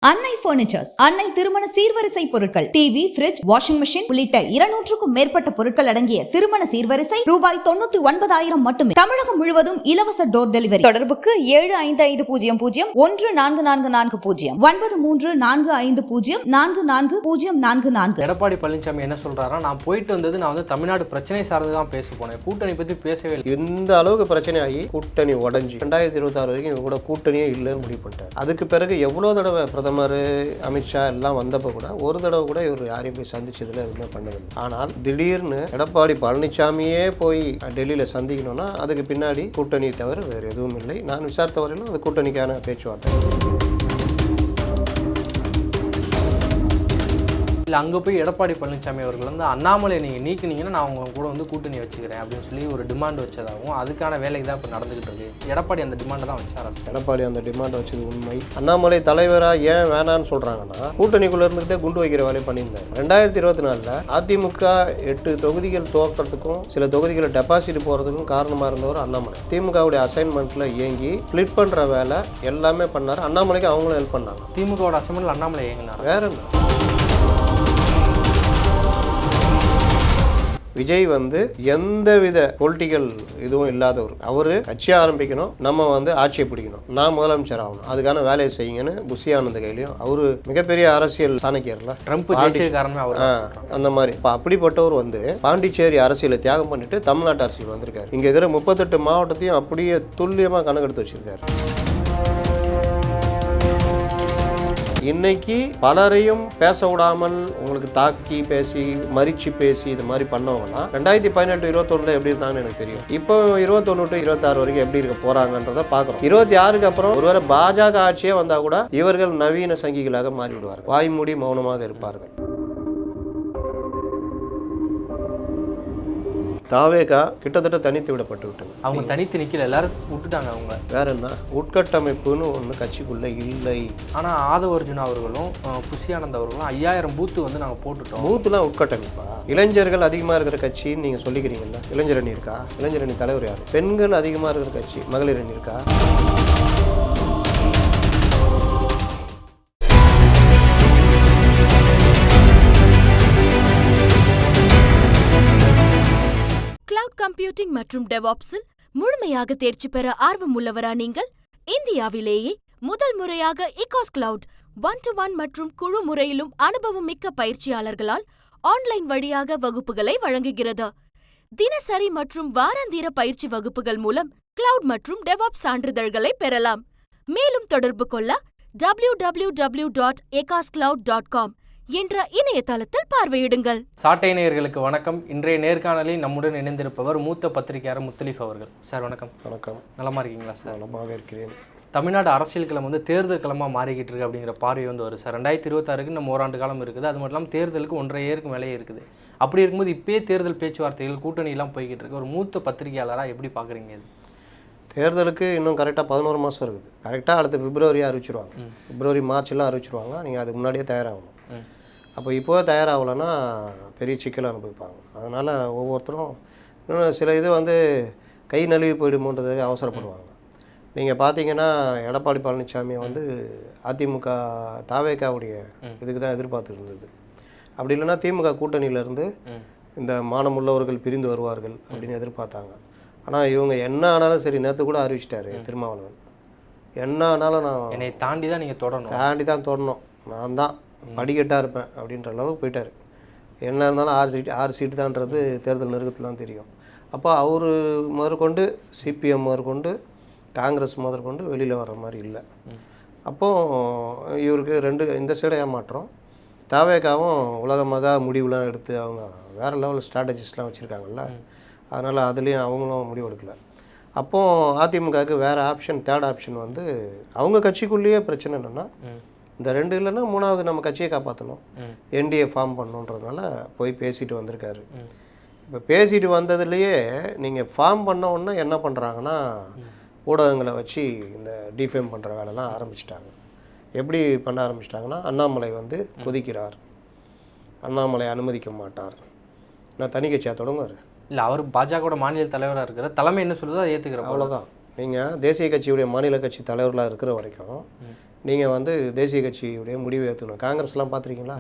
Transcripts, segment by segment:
அன்னை பர்னிச்சர்ஸ், அன்னை திருமண சீர்வரிசை பொருட்கள், டிவி, ஃபிரிட்ஜ், வாஷிங் மெஷின் உள்ளிட்ட 200க்கும் மேற்பட்ட பொருட்கள் அடங்கிய திருமண சீர்வரிசை ரூபாய் 99,000 மட்டுமே. தமிழகம் முழுவதும் இலவச டோர் டெலிவரி. தொடர்புக்கு 7550144440 9345044044. எடப்பாடி பழனிசாமி என்ன சொல்றாரா, நான் போயிட்டு வந்தது நான் வந்து தமிழ்நாடு பிரச்சனை சார்ந்து தான் பேச போனேன், கூட்டணி பத்தி பேசவே இல்லை. இந்த அளவுக்கு பிரச்சனை ஆகி கூட்டணி உடஞ்சி 2026 வரைக்கும் இவங்க கூட கூட்டணியே இல்லைன்னு முடிவு பண்ணிட்டார். அதுக்கு பிறகு எவ்வளோ தடவை பிரதமர் அமித்ஷா எல்லாம் வந்தப்போ கூட ஒரு தடவை கூட இவர் யாரையும் போய் சந்திச்சதுல எதுவுமே பண்ணதில்லை. ஆனால் திடீர்னு எடப்பாடி பழனிசாமியே போய் டெல்லியில் சந்திக்கணும்னா அதுக்கு பின்னாடி கூட்டணி தவிர வேறு எதுவும் இல்லை. நான் விசாரித்த வரையிலும் அது கூட்டணிக்கான பேச்சுவார்த்தை. இல்லை, அங்கே போய் எடப்பாடி பழனிசாமி அவர்கள் வந்து அண்ணாமலை நீங்கள் நீக்கினீங்கன்னா நான் அவங்க கூட வந்து கூட்டணி வச்சுக்கிறேன் அப்படின்னு சொல்லி ஒரு டிமாண்ட் வச்சதாகவும் அதுக்கான வேலைக்கு தான் இப்போ நடந்துகிட்டு இருக்கு. எடப்பாடி அந்த டிமாண்டை தான் வச்சார். எடப்பாடி அந்த டிமாண்ட் வச்சது உண்மை. அண்ணாமலை தலைவராக ஏன் வேணான்னு சொல்கிறாங்கன்னா கூட்டணிக்குள்ளே இருந்துகிட்டே குண்டு வைக்கிற வேலையை பண்ணியிருந்தார். 2024 அதிமுக 8 தொகுதிகள் துவக்கிறதுக்கும் சில தொகுதிகளை டெபாசிட் போகிறதுக்கும் காரணமாக இருந்தவர் அண்ணாமலை. திமுகவுடைய அசைன்மெண்ட்டில் இயங்கி ஸ்பிளிட் பண்ணுற வேலை எல்லாமே பண்ணார். அண்ணாமலைக்கு அவங்களும் ஹெல்ப் பண்ணாங்க. திமுகவோட அசைன்மெண்ட்டில் அண்ணாமலை இயங்கினார். வேற என்ன, விஜய் வந்து எந்தவித பொலிட்டிக்கல் இதுவும் இல்லாதவர். அவர் கட்சி ஆரம்பிக்கணும், நம்ம வந்து ஆட்சியை பிடிக்கணும், நான் முதலமைச்சர் ஆகணும், அதுக்கான வேலையை செய்யுங்கன்னு புஷி ஆனந்த் கையிலையும். அவரு மிகப்பெரிய அரசியல் சாணக்கியர்ல, ட்ரம்ப் அந்த மாதிரி. இப்போ அப்படிப்பட்டவர் வந்து பாண்டிச்சேரி அரசியலை தியாகம் பண்ணிட்டு தமிழ்நாட்டு அரசியல் வந்திருக்காரு. இங்க இருக்கிற 38 மாவட்டத்தையும் அப்படியே துல்லியமா கணக்கெடுத்து வச்சிருக்காரு. இன்னைக்கு பலரையும் பேச விடாமல் உங்களுக்கு தாக்கி பேசி மறிச்சு பேசி இது மாதிரி பண்ணவங்கன்னா 2018-21 எப்படி இருந்தாங்கன்னு எனக்கு தெரியும். இப்போ 21-26 வரைக்கும் எப்படி இருக்க போறாங்கன்றத பாக்குறோம். 26க்கு அப்புறம் ஒருவேளை பாஜக ஆட்சியே வந்தா கூட இவர்கள் நவீன சங்கிகளாக மாறிவிடுவார்கள், வாய்மூடி மௌனமாக இருப்பார்கள். தாவேகா கிட்டத்தட்ட தனித்து விடப்பட்டு விட்டது. அவங்க தனித்து நிக்கல, எல்லாரும் விட்டுட்டாங்க. அவங்க வேற என்ன உட்கட்டமைப்புன்னு ஒன்று கட்சிக்குள்ள இல்லை. ஆனால் ஆதவ அர்ஜுனா அவர்களும் புஷி ஆனந்த் அவர்களும் 5000 பூத்து வந்து நாங்கள் போட்டுட்டோம். பூத்துலாம் உட்கட்டமைப்பா? இளைஞர்கள் அதிகமாக இருக்கிற கட்சின்னு நீங்கள் சொல்லிக்கிறீங்கல்ல. இளைஞரணி இருக்கா? இளைஞரணி தலைவர் யார்? பெண்கள் அதிகமாக இருக்கிற கட்சி மகளிர் அணி இருக்கா? கம்ப்யூட்டிங் மற்றும் டெவாப்ஸில் முழுமையாக தேர்ச்சி பெற ஆர்வம் உள்ளவரா நீங்கள்? இந்தியாவிலேயே முதல் முறையாக இகாஸ் கிளவுட் 1-to-1 மற்றும் குழு முறையிலும் அனுபவம் மிக்க பயிற்சியாளர்களால் ஆன்லைன் வழியாக வகுப்புகளை வழங்குகிறது. தினசரி மற்றும் வாராந்திர பயிற்சி வகுப்புகள் மூலம் கிளவுட் மற்றும் டெவாப்ஸ் சான்றிதழ்களை பெறலாம். மேலும் தொடர்பு கொள்ள www.ecoscloud.com என்ற இணையதளத்தில் பார்வையிடுங்கள். சாட்டை நேயர்களுக்கு வணக்கம். இன்றைய நேர்காணலில் நம்முடன் இணைந்திருப்பவர் மூத்த பத்திரிகையாளர் முத்தலீஃப் அவர்கள். சார் வணக்கம். வணக்கம். நலமா இருக்கீங்களா சார்? நலமாக இருக்கிறேன். தமிழ்நாடு அரசியல் களம் வந்து தேர்தல் களமாக மாறிக்கிட்டு இருக்கு அப்படிங்கிற பார்வை வந்து வரும் சார். 2026க்கு நம்ம ஓராண்டு காலம் இருக்குது. அது மட்டும் இல்லாமல் தேர்தலுக்கு 1.5 இயருக்கு மேலே இருக்குது. அப்படி இருக்கும்போது இப்பயே தேர்தல் பேச்சுவார்த்தைகள் கூட்டணியெல்லாம் போய்கிட்டு இருக்கு. ஒரு மூத்த பத்திரிகையாளராக எப்படி பார்க்குறீங்க? இது தேர்தலுக்கு இன்னும் கரெக்டாக 11 மாதம் இருக்குது. கரெக்டாக அடுத்த பிப்ரவரி அறிவிச்சிருவாங்க. பிப்ரவரி மார்ச்லாம் அறிவிச்சிருவாங்க. நீங்கள் அதுக்கு முன்னாடியே தயாராகணும். அப்போ இப்போவே தயாராகலைன்னா பெரிய சிக்கல் அனுபவிப்பாங்க. அதனால் ஒவ்வொருத்தரும் இன்னும் சில இது வந்து கை நழுவி போயிடுமோன்றதுக்கு அவசரப்படுவாங்க. நீங்கள் பார்த்தீங்கன்னா எடப்பாடி பழனிசாமி வந்து அதிமுக தாவேகாவுடைய இதுக்கு தான் எதிர்பார்த்து இருந்தது. அப்படி இல்லைன்னா திமுக கூட்டணியிலேருந்து இந்த மானமுள்ளவர்கள் பிரிந்து வருவார்கள் அப்படின்னு எதிர்பார்த்தாங்க. ஆனால் இவங்க என்ன ஆனாலும் சரி, நேற்று கூட அறிவிச்சிட்டாரு திருமாவளவன், என்ன ஆனாலும் நான் என்னை தாண்டி தான் நீங்கள் தொடரணும், தாண்டி தான் தொடரணும், நான் தான் படிக்கட்டாக இருப்பேன் அப்படின்ற அளவுக்கு போயிட்டார். என்ன இருந்தாலும் 6 சீட்டு தான்றது தேர்தல் நெருக்கத்தில் தான் தெரியும். அப்போ அவர் முதற்கொண்டு சிபிஎம் முதற்கொண்டு காங்கிரஸ் முதற்கொண்டு வெளியில் வர்ற மாதிரி இல்லை. அப்போது இவருக்கு இந்த சைடை ஏமாற்றம். தாவேகாவும் உலகமாக முடிவுலாம் எடுத்து அவங்க வேறு லெவலில் ஸ்ட்ராட்டஜிஸ்லாம் வச்சுருக்காங்கல்ல, அதனால் அதுலேயும் அவங்களும் முடிவு எடுக்கலை. அப்போது அதிமுகவுக்கு வேறு ஆப்ஷன், தேர்ட் ஆப்ஷன் வந்து அவங்க கட்சிக்குள்ளேயே பிரச்சனை என்னென்னா, இந்த 2 இல்லைன்னா 3வது நம்ம கட்சியை காப்பாற்றணும், என்டிஏ ஃபார்ம் பண்ணணுன்றதுனால போய் பேசிட்டு வந்திருக்காரு. இப்போ பேசிட்டு வந்ததுலேயே நீங்கள் ஃபார்ம் பண்ண உடனே என்ன பண்ணுறாங்கன்னா, ஊடகங்களை வச்சு இந்த டிஃபேம் பண்ணுற வேலைலாம் ஆரம்பிச்சிட்டாங்க. எப்படி பண்ண ஆரம்பிச்சிட்டாங்கன்னா, அண்ணாமலை வந்து கொதிக்கிறார், அண்ணாமலை அனுமதிக்க மாட்டார், நான் தனி கட்சியாக தொடங்குவார். இல்லை, அவர் பாஜகவோட மாநில தலைவராக இருக்கிற தலைமை என்ன சொல்லுதோ அதை ஏற்றுக்கிற. அவ்வளோதான். நீங்கள் தேசிய கட்சியுடைய மாநில கட்சி தலைவர்களாக இருக்கிற வரைக்கும் நீங்கள் வந்து தேசிய கட்சியுடைய முடிவு ஏற்றுக்கணும். காங்கிரஸ்லாம் பார்த்துருக்கீங்களா?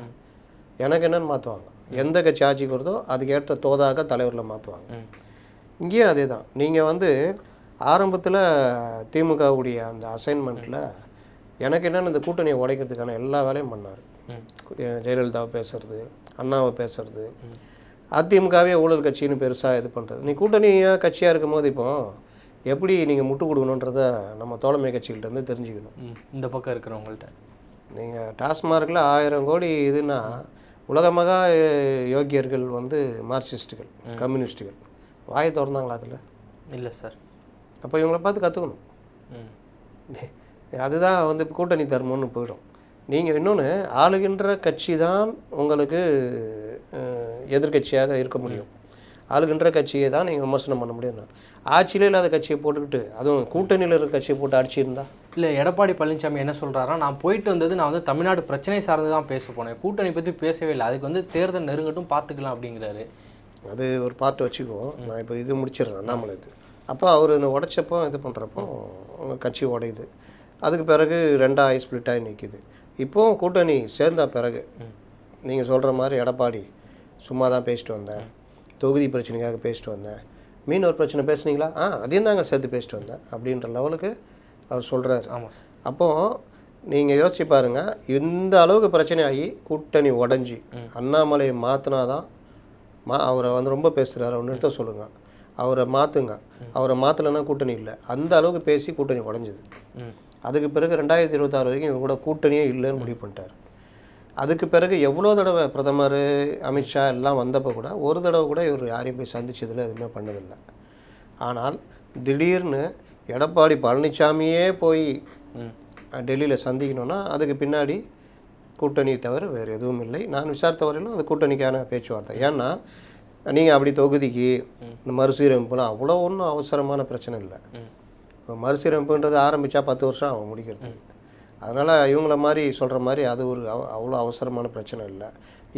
எனக்கு என்னென்னு மாற்றுவாங்க. எந்த கட்சி ஆட்சிக்கு வருதோ அதுக்கேற்ற தோதாக தலைவரில் மாற்றுவாங்க. இங்கேயும் அதே தான். நீங்கள் வந்து ஆரம்பத்தில் திமுகவுடைய அந்த அசைன்மெண்ட்டில் எனக்கு என்னென்னு இந்த கூட்டணியை உடைக்கிறதுக்கான எல்லா வேலையும் பண்ணார். ஜெயலலிதாவை பேசுறது, அண்ணாவை பேசுறது, அதிமுகவே ஊழல் கட்சின்னு பெருசாக இது பண்ணுறது. நீ கூட்டணியாக கட்சியாக இருக்கும் போது இப்போ எப்படி நீங்கள் முட்டு கொடுக்கணுன்றத நம்ம தோழமை கட்சிகள்கிட்ட தெரிஞ்சுக்கணும். இந்த பக்கம் இருக்கிறவங்கள்ட்ட நீங்கள் டாஸ்மார்க்கில் 1000 கோடி இதுன்னா உலகமாக யோக்கியர்கள் வந்து மார்க்சிஸ்ட்டுகள், கம்யூனிஸ்ட்டுகள் வாயை திறந்தாங்களா அதில்? இல்லை சார். அப்போ இவங்களை பார்த்து கற்றுக்கணும். அதுதான் வந்து கூட்டணி தர்மம்னு போயிடும். நீங்கள் இன்னொன்று ஆளுகின்ற கட்சி தான் உங்களுக்கு எதிர்கட்சியாக இருக்க முடியும். ஆளுகின்ற கட்சியை தான் நீங்கள் விமர்சனம் பண்ண முடியும். ஆட்சியில் இல்லாத கட்சியை போட்டுக்கிட்டு, அதுவும் கூட்டணியில் இருக்கிற கட்சியை போட்டு அடிச்சிருந்தா இல்லை. எடப்பாடி பழனிசாமி என்ன சொல்கிறாரா, நான் போயிட்டு வந்தது நான் வந்து தமிழ்நாடு பிரச்சனை சார்ந்து தான் பேச போனேன், கூட்டணி பற்றி பேசவே இல்லை, அதுக்கு வந்து தேர்தல் நெருங்கட்டும் பார்த்துக்கலாம் அப்படிங்கிறாரு. அது ஒரு பார்ட்டு வச்சுக்குவோம். நான் இப்போ இது முடிச்சிடுறேன் அண்ணாமலை இது. அப்போ அவர் இந்த உடைச்சப்போ இது பண்ணுறப்போ கட்சி உடையுது. அதுக்கு பிறகு 2 ஸ்ப்ளிட் ஆகி நிற்கிது. இப்போது கூட்டணி சேர்ந்த பிறகு நீங்கள் சொல்கிற மாதிரி எடப்பாடி சும்மா தான் பேசிட்டு வந்தேன், தொகுதி பிரச்சனைக்காக பேசிட்டு வந்தேன், மீனவர் பிரச்சனை பேசுனீங்களா, அதையும் தாங்க சேர்த்து பேசிட்டு வந்தேன் அப்படின்ற லெவலுக்கு அவர் சொல்கிறார். ஆமாம். அப்போது நீங்கள் யோசிச்சு பாருங்கள், இந்த அளவுக்கு பிரச்சனை ஆகி கூட்டணி உடஞ்சி அண்ணாமலையை மாற்றினா தான் அவரை வந்து ரொம்ப பேசுகிறார், அவர் நிறுத்த சொல்லுங்கள், அவரை மாற்றுங்க, அவரை மாற்றலைன்னா கூட்டணி இல்லை, அந்த அளவுக்கு பேசி கூட்டணி உடஞ்சிது. அதுக்கு பிறகு 2026 வரைக்கும் இவங்க கூட கூட்டணியே இல்லைன்னு முடிவு பண்ணிட்டார். அதுக்கு பிறகு எவ்வளோ தடவை பிரதமர், அமித்ஷா எல்லாம் வந்தப்போ கூட ஒரு தடவை கூட இவர் யாரையும் போய் சந்திச்சதில்லை, எதுவுமே பண்ணதில்லை. ஆனால் திடீர்னு எடப்பாடி பழனிசாமியே போய் டெல்லியில் சந்திக்கணும்னா அதுக்கு பின்னாடி கூட்டணி தவிர வேறு எதுவும் இல்லை. நான் விசாரித்த வரையிலும் அது கூட்டணிக்கான பேச்சுவார்த்தை. ஏன்னா நீங்கள் அப்படி தொகுதிக்கு இந்த மறுசீரமைப்புலாம் அவ்வளோ ஒன்றும் அவசரமான பிரச்சனை இல்லை. இப்போ மறுசீரமைப்புன்றது ஆரம்பித்தா 10 வருஷம் ஆகும் முடிக்கிறதுக்கு. அதனால் இவங்கள மாதிரி சொல்கிற மாதிரி அது ஒரு அவ்வளோ அவசரமான பிரச்சனை இல்லை.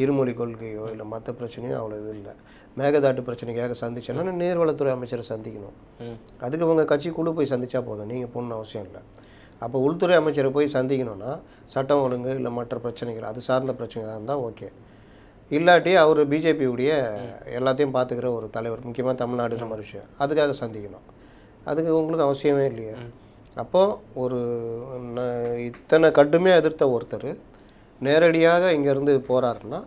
இருமொழி கொள்கையோ இல்லை மற்ற பிரச்சனையோ அவ்வளோ இது இல்லை. மேகதாட்டு பிரச்சனைக்காக சந்திச்சேன்னா நீர்வளத்துறை அமைச்சரை சந்திக்கணும். அதுக்கு உங்கள் கட்சி குழு போய் சந்தித்தா போதும், நீங்கள் போகணுன்னு அவசியம் இல்லை. அப்போ உள்துறை அமைச்சரை போய் சந்திக்கணும்னா சட்டம் ஒழுங்கு இல்லை மற்ற பிரச்சனைகள் அது சார்ந்த பிரச்சனைகள் இருந்தால் ஓகே. இல்லாட்டி அவர் பிஜேபியுடைய எல்லாத்தையும் பார்த்துக்கிற ஒரு தலைவர், முக்கியமாக தமிழ்நாடுன்ற மாதிரி விஷயம், அதுக்காக சந்திக்கணும். அதுக்கு உங்களுக்கு அவசியமே இல்லையா? அப்போது ஒரு இத்தனை கடுமையாக எதிர்த்த ஒருத்தர் நேரடியாக இங்கேருந்து போகிறாருன்னா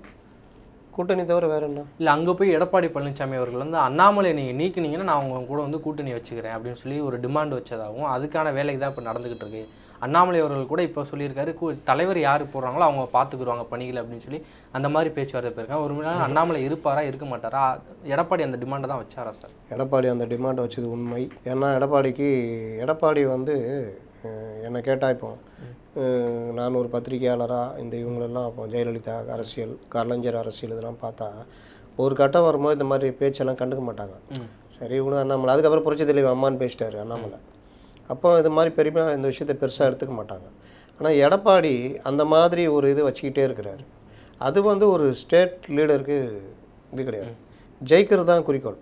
கூட்டணி தவிர வேறு என்ன? இல்லை, அங்கே போய் எடப்பாடி பழனிசாமி அவர்கள் வந்து அண்ணாமலை நீங்கள் நீக்கினீங்கன்னா நான் உங்க கூட வந்து கூட்டணி வச்சுக்கிறேன் அப்படின்னு சொல்லி ஒரு டிமாண்ட் வச்சதாகவும் அதுக்கான வேலைக்கு தான் இப்போ நடந்துக்கிட்டு இருக்கு. அண்ணாமலை அவர்கள் கூட இப்போ சொல்லியிருக்காரு, தலைவர் யார் போடுறாங்களோ அவங்க பார்த்துக்குருவாங்க பணிகள் அப்படின்னு சொல்லி அந்த மாதிரி பேச்சுவார்த்தை போயிருக்காங்க. ஒரு முன்னாடி அண்ணாமலை இருப்பாரா இருக்க மாட்டாரா? எடப்பாடி அந்த டிமாண்டை தான் வச்சாரா சார்? எடப்பாடி அந்த டிமாண்டை வச்சது உண்மை. ஏன்னா எடப்பாடி வந்து என்னை கேட்டால் இப்போ நான் ஒரு பத்திரிகையாளராக இந்த இவங்களெல்லாம் இப்போ ஜெயலலிதா அரசியல், கலைஞர் அரசியல் இதெல்லாம் பார்த்தா ஒரு கட்டம் வரும்போது இந்த மாதிரி பேச்செல்லாம் கண்டுக்க மாட்டாங்க. சரி இவனு அண்ணாமலை, அதுக்கப்புறம் புரட்சி தலைவர் அம்மான்னு பேசிட்டாரு அண்ணாமலை. அப்போ இது மாதிரி பெருமையாக இந்த விஷயத்தை பெருசாக எடுத்துக்க மாட்டாங்க. ஆனால் எடப்பாடி அந்த மாதிரி ஒரு இது வச்சுக்கிட்டே இருக்கிறாரு. அது வந்து ஒரு ஸ்டேட் லீடருக்கு இது கிடையாது, ஜெயிக்கிறது தான் குறிக்கோள்.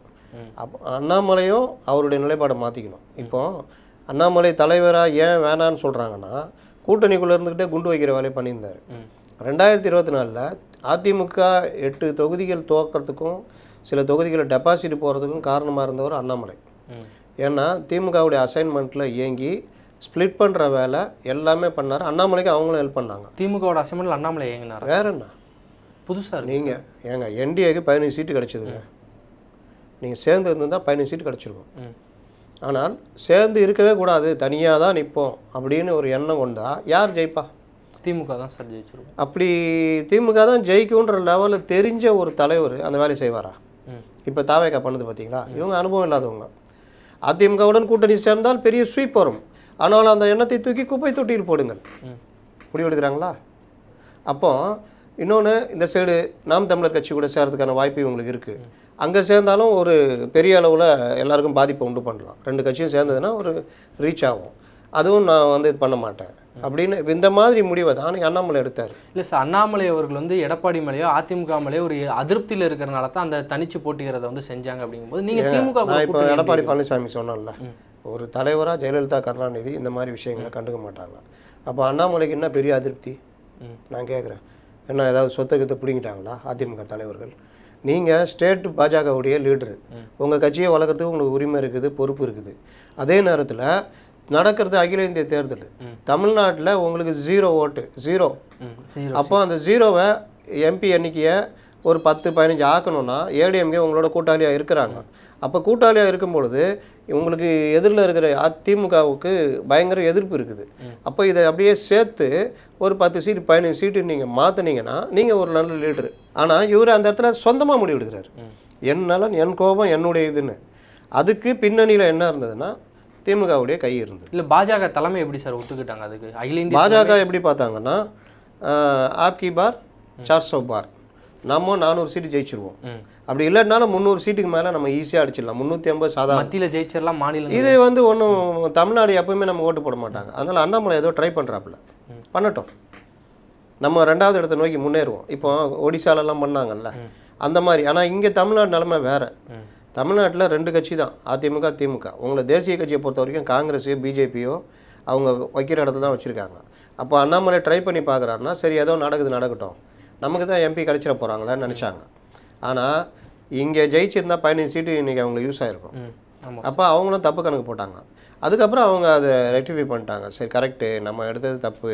அப்போ அண்ணாமலையும் அவருடைய நிலைப்பாடை மாற்றிக்கணும். இப்போது அண்ணாமலை தலைவராக ஏன் வேணான்னு சொல்கிறாங்கன்னா கூட்டணிக்குள்ளே இருந்துக்கிட்டே குண்டு வைக்கிற வேலையை பண்ணியிருந்தார். 2024 அதிமுக 8 தொகுதிகள் துவக்கிறதுக்கும் சில தொகுதிகளை டெபாசிட் போகிறதுக்கும் காரணமாக இருந்தவர் அண்ணாமலை. ஏன்னா திமுகவுடைய அசைன்மெண்ட்டில் இயங்கி ஸ்ப்ளிட் பண்ணுற வேலை எல்லாமே பண்ணார். அண்ணாமலைக்கு அவங்களும் ஹெல்ப் பண்ணாங்க. திமுகவோட அசைன்மெண்ட்டில் அண்ணாமலை இயங்கினார். வேற என்ன புதுசாக நீங்கள் ஏங்க என்டிஏக்கு 15 சீட்டு கிடச்சிதுங்க. நீங்கள் சேர்ந்து இருந்திருந்தால் 15 சீட்டு கிடச்சிருக்கும். ஆனால் சேர்ந்து இருக்கவே கூடாது, தனியாக தான் நிற்போம் அப்படின்னு ஒரு எண்ணம் கொண்டா யார் ஜெயிப்பா? திமுக தான் சார் ஜெயிச்சிருக்கும். அப்படி திமுக தான் ஜெயிக்கும்ன்ற லெவலில் தெரிஞ்ச ஒரு தலைவர் அந்த வேலையை செய்வாரா? இப்போ தாவேக்கா பண்ணுது பார்த்தீங்களா? இவங்க அனுபவம் இல்லாதவங்க. அதிமுகவுடன் கூட்டணி சேர்ந்தால் பெரிய ஸ்வீப் வரும், ஆனால் அந்த எண்ணத்தை தூக்கி குப்பை தொட்டியில் போடுங்கள் முடிவெடுக்கிறாங்களா? அப்போ இன்னொன்று, இந்த சைடு நாம் தமிழர் கட்சி கூட சேர்றதுக்கான வாய்ப்பு இவங்களுக்கு இருக்குது. அங்கே சேர்ந்தாலும் ஒரு பெரிய அளவில் எல்லாருக்கும் பாதிப்பை உண்டு பண்ணலாம். 2 கட்சியும் சேர்ந்ததுன்னா ஒரு ரீச் ஆகும். அதுவும் நான் வந்து இது பண்ண மாட்டேன் அப்படின்னு இந்த மாதிரி முடிவை தான் அண்ணாமலை எடுத்தார். இல்லை சார், அண்ணாமலை அவர்கள் வந்து எடப்பாடி மேலேயோ அதிமுக மேலேயோ ஒரு அதிருப்தியில் இருக்கிறனால தான் அந்த தனிச்சு போட்டிக்கிறத வந்து செஞ்சாங்க. அப்படிங்கும்போது நீங்கள் திமுக நான் இப்போ எடப்பாடி பழனிசாமி சொன்னேன்ல, ஒரு தலைவராக ஜெயலலிதா கருணாநிதி இந்த மாதிரி விஷயங்களை கண்டுக்க மாட்டாங்க. அப்போ அண்ணாமலைக்கு என்ன பெரிய அதிருப்தி நான் கேட்குறேன். என்ன ஏதாவது சொத்துக்கத்தை பிடிங்கிட்டாங்களா அதிமுக தலைவர்கள்? நீங்கள் ஸ்டேட் பாஜகவுடைய லீடரு, உங்கள் கட்சியை வளர்க்குறதுக்கு உங்களுக்கு உரிமை இருக்குது, பொறுப்பு இருக்குது. அதே நேரத்தில் நடக்கிறது அகில இந்திய தேர்தல். தமிழ்நாட்டில் உங்களுக்கு 0 ஓட்டு, 0. அப்போ அந்த 0வை எம்பி எண்ணிக்கையை ஒரு 10-15 ஆக்கணும்னா ஏடிஎம்கே உங்களோட கூட்டாளியாக இருக்கிறாங்க. அப்போ கூட்டாளியாக இருக்கும் பொழுது உங்களுக்கு எதிரில் இருக்கிற அதிமுகவுக்கு பயங்கர எதிர்ப்பு இருக்குது. அப்போ இதை அப்படியே சேர்த்து ஒரு 10 சீட்டு 15 சீட்டு நீங்கள் மாற்றினீங்கன்னா நீங்கள் ஒரு நல்ல லீடரு. ஆனால் இவர் அந்த இடத்துல சொந்தமாக முடிவெடுக்கிறார். என் நலன், என் கோபம், என்னுடைய இதுன்னு. அதுக்கு பின்னணியில் என்ன இருந்ததுன்னா திமுகவுடைய கை இருந்தது. இல்லை பாஜக தலைமை எப்படி சார் ஒத்துக்கிட்டாங்க? அதுக்கு அகில இந்திய பாஜக எப்படி பார்த்தாங்கன்னா ஆப்கி பார் 400 பார், நம்ம 400 சீட்டு ஜெயிச்சிருவோம். அப்படி இல்லைனாலும் 300 சீட்டுக்கு மேலே நம்ம ஈஸியாக அடிச்சிடலாம். 350 சாதாரண மத்தியில் ஜெயிச்சிடலாம். மாநிலம் இது வந்து ஒன்றும் தமிழ்நாடு எப்பவுமே நம்ம ஓட்டு போட மாட்டாங்க. அதனால் அண்ணாமலை ஏதோ ட்ரை பண்ணுறாப்புல, பண்ணட்டும், நம்ம 2வது இடத்தை நோக்கி முன்னேறுவோம். இப்போ ஒடிசாலெல்லாம் பண்ணாங்கல்ல அந்த மாதிரி. ஆனால் இங்கே தமிழ்நாடு நிலைமை வேறு. தமிழ்நாட்டில் 2 கட்சி தான், அதிமுக திமுக. உங்களை தேசிய கட்சியை பொறுத்த வரைக்கும் காங்கிரஸையோ பிஜேபியோ அவங்க வைக்கிற இடத்துல தான் வச்சுருக்காங்க. அப்போ அண்ணாமலை ட்ரை பண்ணி பார்க்குறாருன்னா சரி ஏதோ நடக்கட்டும், நமக்கு தான் எம்பி கிடச்சிட போகிறாங்களான்னு நினச்சாங்க. ஆனால் இங்கே ஜெயிச்சிருந்தா 15 சீட்டு இன்றைக்கி அவங்களுக்கு யூஸ் ஆகிருக்கும். அப்போ அவங்களும் தப்பு கணக்கு போட்டாங்க. அதுக்கப்புறம் அவங்க அதை ரெக்டிஃபை பண்ணிட்டாங்க. சரி கரெக்டு, நம்ம எடுத்தது தப்பு,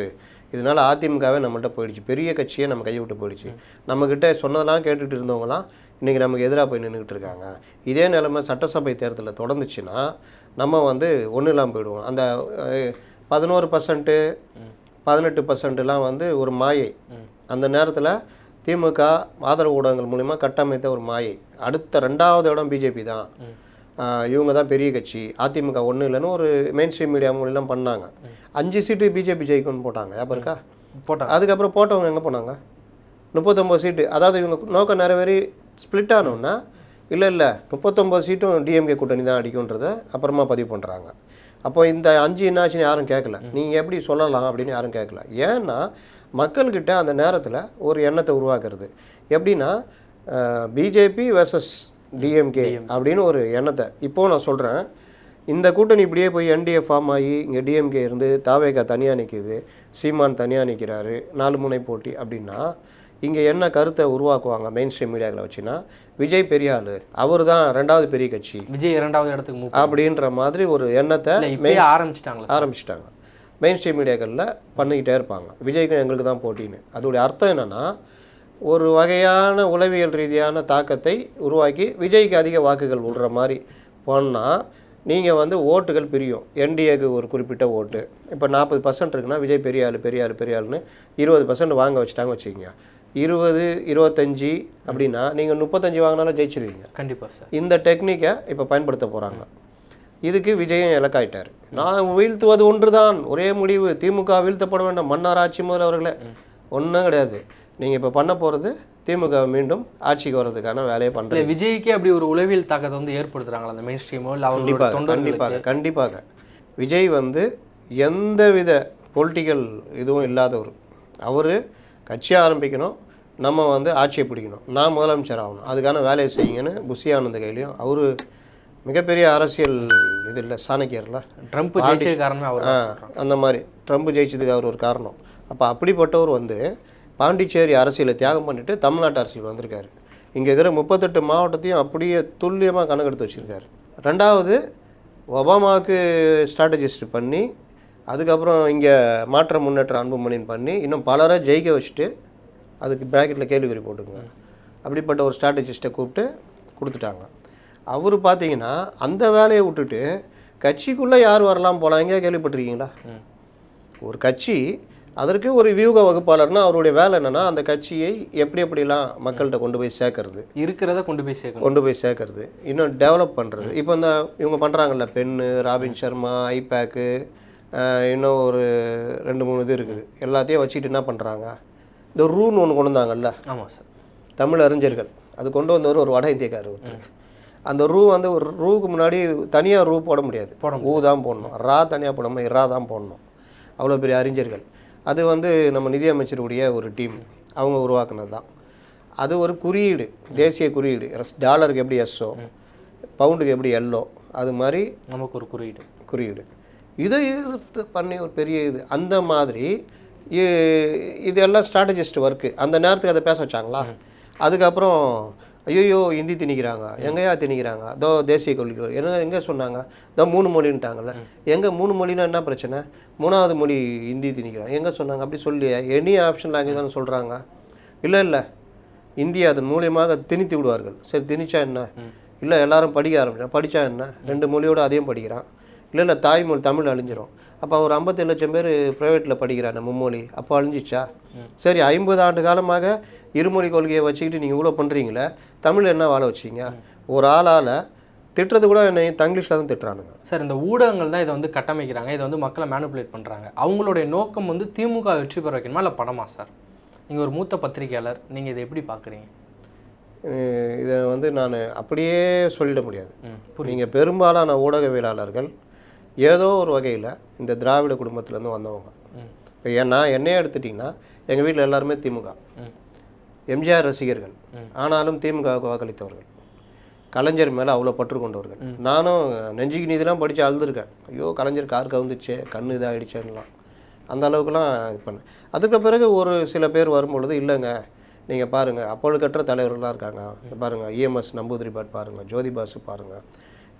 இதனால் அதிமுகவே நம்மள்கிட்ட போயிடுச்சு, பெரிய கட்சியே நம்ம கையை விட்டு போயிடுச்சு. நம்மக்கிட்ட சொன்னதெல்லாம் கேட்டுகிட்டு இருந்தவங்களாம் இன்றைக்கி நமக்கு எதிராக போய் நின்றுக்கிட்டு இருக்காங்க. இதே நிலைமை சட்டசபை தேர்தலில் தொடர்ந்துச்சுன்னா நம்ம வந்து ஒன்றும் இல்லாமல் போயிடுவோம். அந்த 11%, 18%லாம் வந்து ஒரு மாயை. அந்த நேரத்தில் திமுக ஆதரவு ஊடகங்கள் மூலிமா கட்டமைத்த ஒரு மாயை. அடுத்த 2வது இடம் பிஜேபி தான், இவங்க தான் பெரிய கட்சி, அதிமுக ஒன்றும் இல்லைன்னு ஒரு மெயின் ஸ்ட்ரீம் மீடியா மூலியெல்லாம் பண்ணாங்க. 5 சீட்டு பிஜேபி ஜெயிக்கும்னு போட்டாங்க. ஞாபகம் இருக்கா? போட்டாங்க. அதுக்கப்புறம் போட்டவங்க எங்கே போனாங்க? 39 சீட்டு. அதாவது இவங்க நோக்கம் நிறைவேறி ஸ்ப்ளிட் ஆனோன்னா இல்லை 39 சீட்டும் டிஎம்கே கூட்டணி தான் அடிக்கும்ன்றத அப்புறமா பதிவு பண்ணுறாங்க. அப்போ இந்த 5 என்னாச்சுன்னு யாரும் கேட்கல. நீங்கள் எப்படி சொல்லலாம் அப்படின்னு யாரும் கேட்கல. ஏன்னா மக்கள்கிட்ட அந்த நேரத்தில் ஒரு எண்ணத்தை உருவாக்குறது எப்படின்னா பிஜேபி வெர்சஸ் டிஎம்கே அப்படின்னு ஒரு எண்ணத்தை. இப்போது நான் சொல்கிறேன், இந்த கூட்டணி இப்படியே போய் என்டிஏ ஃபார்ம் ஆகி இங்கே டிஎம்கே இருந்து தாவேகா தனியாக நிற்கிது, சீமான் தனியாக நிற்கிறாரு, 4 முனை போட்டி அப்படின்னா இங்கே என்ன கருத்தை உருவாக்குவாங்க மெயின் ஸ்ட்ரீம் மீடியாவில் வச்சுன்னா விஜய் பெரிய ஆள், அவர் தான் 2வது பெரிய கட்சி, விஜய் 2வது இடத்துக்கு அப்படின்ற மாதிரி ஒரு எண்ணத்தை ஆரம்பிச்சிட்டாங்க. மெயின் ஸ்ட்ரீம் மீடியாக்களில் பண்ணிக்கிட்டே இருப்பாங்க. விஜய்க்கும் எங்களுக்கு தான் போட்டின்னு. அதோடைய அர்த்தம் என்னென்னா ஒரு வகையான உளவியல் ரீதியான தாக்கத்தை உருவாக்கி விஜய்க்கு அதிக வாக்குகள் விடுற மாதிரி போனால் நீங்கள் வந்து ஓட்டுகள் பிரியும். என்டிஏக்கு ஒரு குறிப்பிட்ட ஓட்டு இப்போ 40% இருக்குன்னா விஜய் பெரிய ஆளுன்னு 20% வாங்க வச்சுட்டாங்க வச்சுக்கோங்க. 20, 25 அப்படின்னா நீங்கள் 35 வாங்கினாலும் ஜெயிச்சிருவீங்க. கண்டிப்பாக சார். இந்த டெக்னிக்கை இப்போ பயன்படுத்த போகிறாங்க. இதுக்கு விஜயும் இலக்காயிட்டார். நான் வீழ்த்துவது ஒன்று தான், ஒரே முடிவு, திமுக வீழ்த்தப்பட வேண்டும், மன்னார் ஆட்சி முதல் அவர்களே. ஒன்றும் கிடையாது. நீங்கள் இப்போ பண்ண போகிறது திமுக மீண்டும் ஆட்சிக்கு வர்றதுக்கான வேலையை பண்ணுறது. விஜய்க்கே அப்படி ஒரு உளவியல் தாக்கத்தை வந்து ஏற்படுத்துகிறாங்களா அந்த மெயின் ஸ்ட்ரீமோ இல்லை? கண்டிப்பாக விஜய் வந்து எந்தவித பொலிட்டிக்கல் இதுவும் இல்லாதவர். அவர் கட்சி ஆரம்பிக்கணும், நம்ம வந்து ஆட்சியை பிடிக்கணும், நான் முதலமைச்சர் ஆகணும், அதுக்கான வேலையை செய்யுங்கன்னு புஷி ஆனந்த கையிலையும். அவர் மிகப்பெரிய அரசியல் இது இல்லை, சாணக்கியர்ல ட்ரம்ப் ஜெயிச்சது காரணமே அவர். அந்த மாதிரி ட்ரம்ப் ஜெயிச்சதுக்கு அவர் ஒரு காரணம். அப்போ அப்படிப்பட்டவர் வந்து பாண்டிச்சேரி அரசியலை தியாகம் பண்ணிவிட்டு தமிழ்நாட்டு அரசியல் வந்திருக்காரு. இங்கே இருக்கிற 38 மாவட்டத்தையும் அப்படியே துல்லியமாக கணக்கெடுத்து வச்சுருக்காரு. 2வது ஒபாமாவுக்கு ஸ்ட்ராட்டஜிஸ்ட் பண்ணி அதுக்கப்புறம் இங்கே மாற்ற முன்னேற்ற அன்புமணின்னு பண்ணி இன்னும் பலரை ஜெயிக்க வச்சுட்டு அதுக்கு ப்ராக்கெட்டில் கேள்விக்குறி போட்டுக்குங்க. அப்படிப்பட்ட ஒரு ஸ்ட்ராட்டஜிஸ்ட்டை கூப்பிட்டு கொடுத்துட்டாங்க. அவர் பார்த்தீங்கன்னா அந்த வேலையை விட்டுட்டு கட்சிக்குள்ளே யார் வரலாம் போகலாம் எங்கேயா கேள்விப்பட்டிருக்கீங்களா? ஒரு கட்சி அதற்கு ஒரு வியூக வகுப்பாளர்னா அவருடைய வேலை என்னென்னா அந்த கட்சியை எப்படிலாம் மக்கள்கிட்ட கொண்டு போய் சேர்க்கறது, இருக்கிறத கொண்டு போய் சேர்க்கறது, இன்னும் டெவலப் பண்ணுறது. இப்போ இந்த இவங்க பண்ணுறாங்கல்ல, பென்னு, ராபின் சர்மா, ஐபேக்கு, இன்னும் ஒரு 2-3 இது இருக்குது. எல்லாத்தையும் வச்சுட்டு என்ன பண்ணுறாங்க, இந்த ரூன்னு ஒன்று கொண்டு வந்தாங்கல்ல. ஆமாம் சார். தமிழ் அறிஞர்கள் அது கொண்டு வந்தவர் ஒரு வட இந்தியக்காரர் ஒருத்தர். அந்த ரூ வந்து ஒரு ரூவுக்கு முன்னாடி தனியாக ரூ போட முடியாது, ஊ தான் போடணும். ரா தனியாக போடாமல் ரா தான் போடணும். அவ்வளோ பெரிய அறிஞர்கள். அது வந்து நம்ம நிதியமைச்சருடைய ஒரு டீம் அவங்க உருவாக்குனது தான். அது ஒரு குறியீடு, தேசிய குறியீடு. டாலருக்கு எப்படி எஸ்ஓ, பவுண்டுக்கு எப்படி எல்லோ, அது மாதிரி நமக்கு ஒரு குறியீடு. இதை எதிர்த்து பண்ணி ஒரு பெரிய இது அந்த மாதிரி இதெல்லாம் ஸ்ட்ராட்டஜிஸ்ட் ஒர்க்கு. அந்த நேரத்துக்கு அதை பேச வச்சாங்களா? அதுக்கப்புறம் ஐயோ ஹிந்தி திணிக்கிறாங்க, எங்கேயா திணிக்கிறாங்க, தேசிய கொள்கை எங்கே சொன்னாங்க, 3 மொழின்ட்டாங்கல்ல. எங்கே 3 மொழினா என்ன பிரச்சனை? 3வது மொழி ஹிந்தி திணிக்கிறாங்க எங்கே சொன்னாங்க? அப்படி சொல்லி எனி ஆப்ஷன் லாங்குவேஜ் தானே சொல்கிறாங்க. இல்லை இந்தியா அதன் மூலியமாக திணித்து விடுவார்கள். சரி திணிச்சா என்ன? இல்லை எல்லாரும் படிக்க ஆரம்பிச்சான், படித்தா என்ன? 2 மொழியோடு அதையும் படிக்கிறான். இல்லை தாய்மொழி தமிழ் அழிஞ்சிரும். அப்போ ஒரு 57 லட்சம் பேர் ப்ரைவேட்டில் படிக்கிறாங்க மும்மொழி, அப்போ அழிஞ்சிச்சா? சரி 50 ஆண்டு காலமாக இருமொழி கொள்கையை வச்சுக்கிட்டு நீங்கள் இவ்வளோ பண்ணுறீங்களே, தமிழ் என்ன வாழ வச்சிங்க? ஒரு ஆளால் திட்டுறது கூட என்னை தங்கிலீஷில் தான் திட்டுறானுங்க. சார் இந்த ஊடகங்கள் தான் இதை வந்து கட்டமைக்கிறாங்க, இதை வந்து மக்களை மேனிப்புலேட் பண்ணுறாங்க. அவங்களுடைய நோக்கம் வந்து திமுக வெற்றி பெற வைக்கணுமா இல்லை படமா சார்? நீங்கள் ஒரு மூத்த பத்திரிகையாளர், நீங்கள் இதை எப்படி பார்க்குறீங்க? இதை வந்து நான் அப்படியே சொல்லிட முடியாது. நீங்கள் பெரும்பாலான ஊடகவியலாளர்கள் ஏதோ ஒரு வகையில் இந்த திராவிட குடும்பத்திலேருந்து வந்தவங்க. இப்போ என்னையே எடுத்துட்டிங்கன்னா எங்கள் வீட்டில் எல்லாருமே திமுக, எம்ஜிஆர் ரசிகர்கள், ஆனாலும் திமுகவுக்கு வாக்களித்தவர்கள், கலைஞர் மேலே அவ்வளோ பற்று கொண்டவர்கள். நானும் நெஞ்சுக்கு நீதிலாம் படித்து அழுதுருக்கேன். ஐயோ கலைஞர் கார் கவுந்துச்சே, கண்ணு இதாகிடுச்சேன்னெலாம் அந்த அளவுக்குலாம் இது பண்ணேன். அதுக்கு பிறகு ஒரு சில பேர் வரும்பொழுது இல்லைங்க நீங்கள் பாருங்கள் அப்பொழுக்கற்ற தலைவர்கள்லாம் இருக்காங்க, பாருங்கள் இஎம்எஸ் நம்பூதிரிபாட் பாருங்கள், ஜோதி பாசு பாருங்கள்,